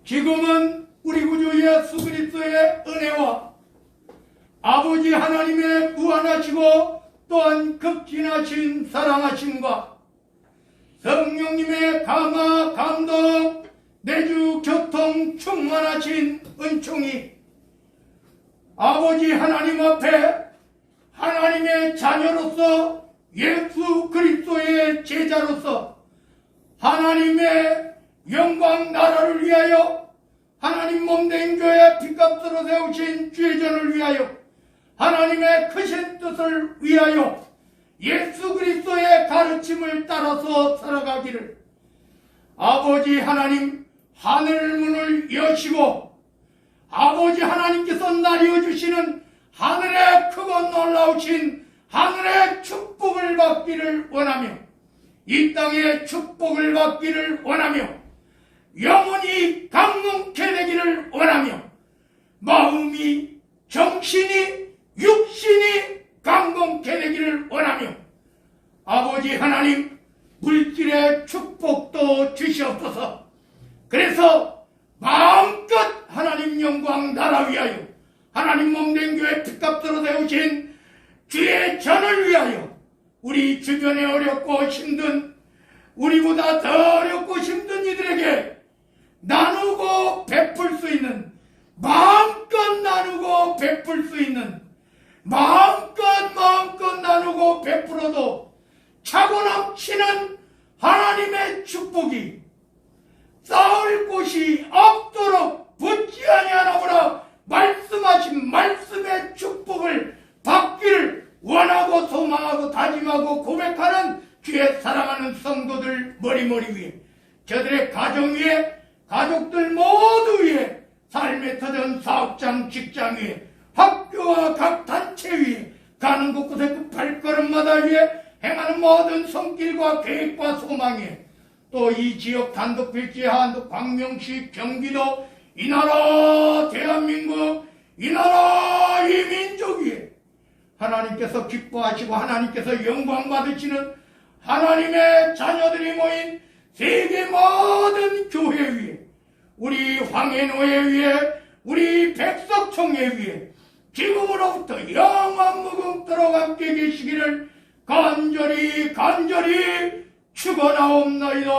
지금은 우리 구주 예수 그리스도의 은혜와 아버지 하나님의 무한하시고 또한 극진하신 사랑하심과 성령님의 감화 감동 내주 교통 충만하신 은총이 아버지 하나님 앞에 하나님의 자녀로서 예수 그리스도의 제자로서 하나님의 영광 나라를 위하여 하나님 몸된 교회 핏값으로 세우신 주의 전을 위하여 하나님의 크신 뜻을 위하여 예수 그리스도의 가르침을 따라서 살아가기를 아버지 하나님 하늘 문을 여시고 아버지 하나님께서 나뉘어 주시는 하늘의 크고 놀라우신 하늘의 축복을 받기를 원하며 이 땅의 축복을 받기를 원하며 영혼이 강건케 되기를 원하며 마음이 정신이 육신이 강건케 되기를 원하며 아버지 하나님 물질의 축복도 주시옵소서. 그래서 마음껏 하나님 영광 나라 위하여 하나님 몸된 교회 핏값으로 세우신 주의 전을 위하여 우리 주변에 어렵고 힘든 우리보다 더 어렵고 힘든 이들에게 나누고 베풀 수 있는 마음껏 나누고 베풀 수 있는 마음껏 나누고 베풀어도 차고 넘치는 하나님의 축복이 쌓을 곳이 없도록 붙지 아니하나보라 저들의 가정 위에, 가족들 모두 위에, 삶의 터전 사업장, 직장 위에, 학교와 각 단체 위에, 가는 곳곳에 그 발걸음마다 위에 행하는 모든 손길과 계획과 소망에, 또 이 지역 단독 필지 한도 광명시 경기도 이 나라 대한민국 이 나라 이 민족 위에 하나님께서 기뻐하시고 하나님께서 영광 받으시는 하나님의 자녀들이 모인 세계 모든 교회 위에, 우리 황해노회 위에, 우리 백석총회 위에 지금으로부터 영원 무궁토록 함께 계시기를 간절히 축원하옵나이다.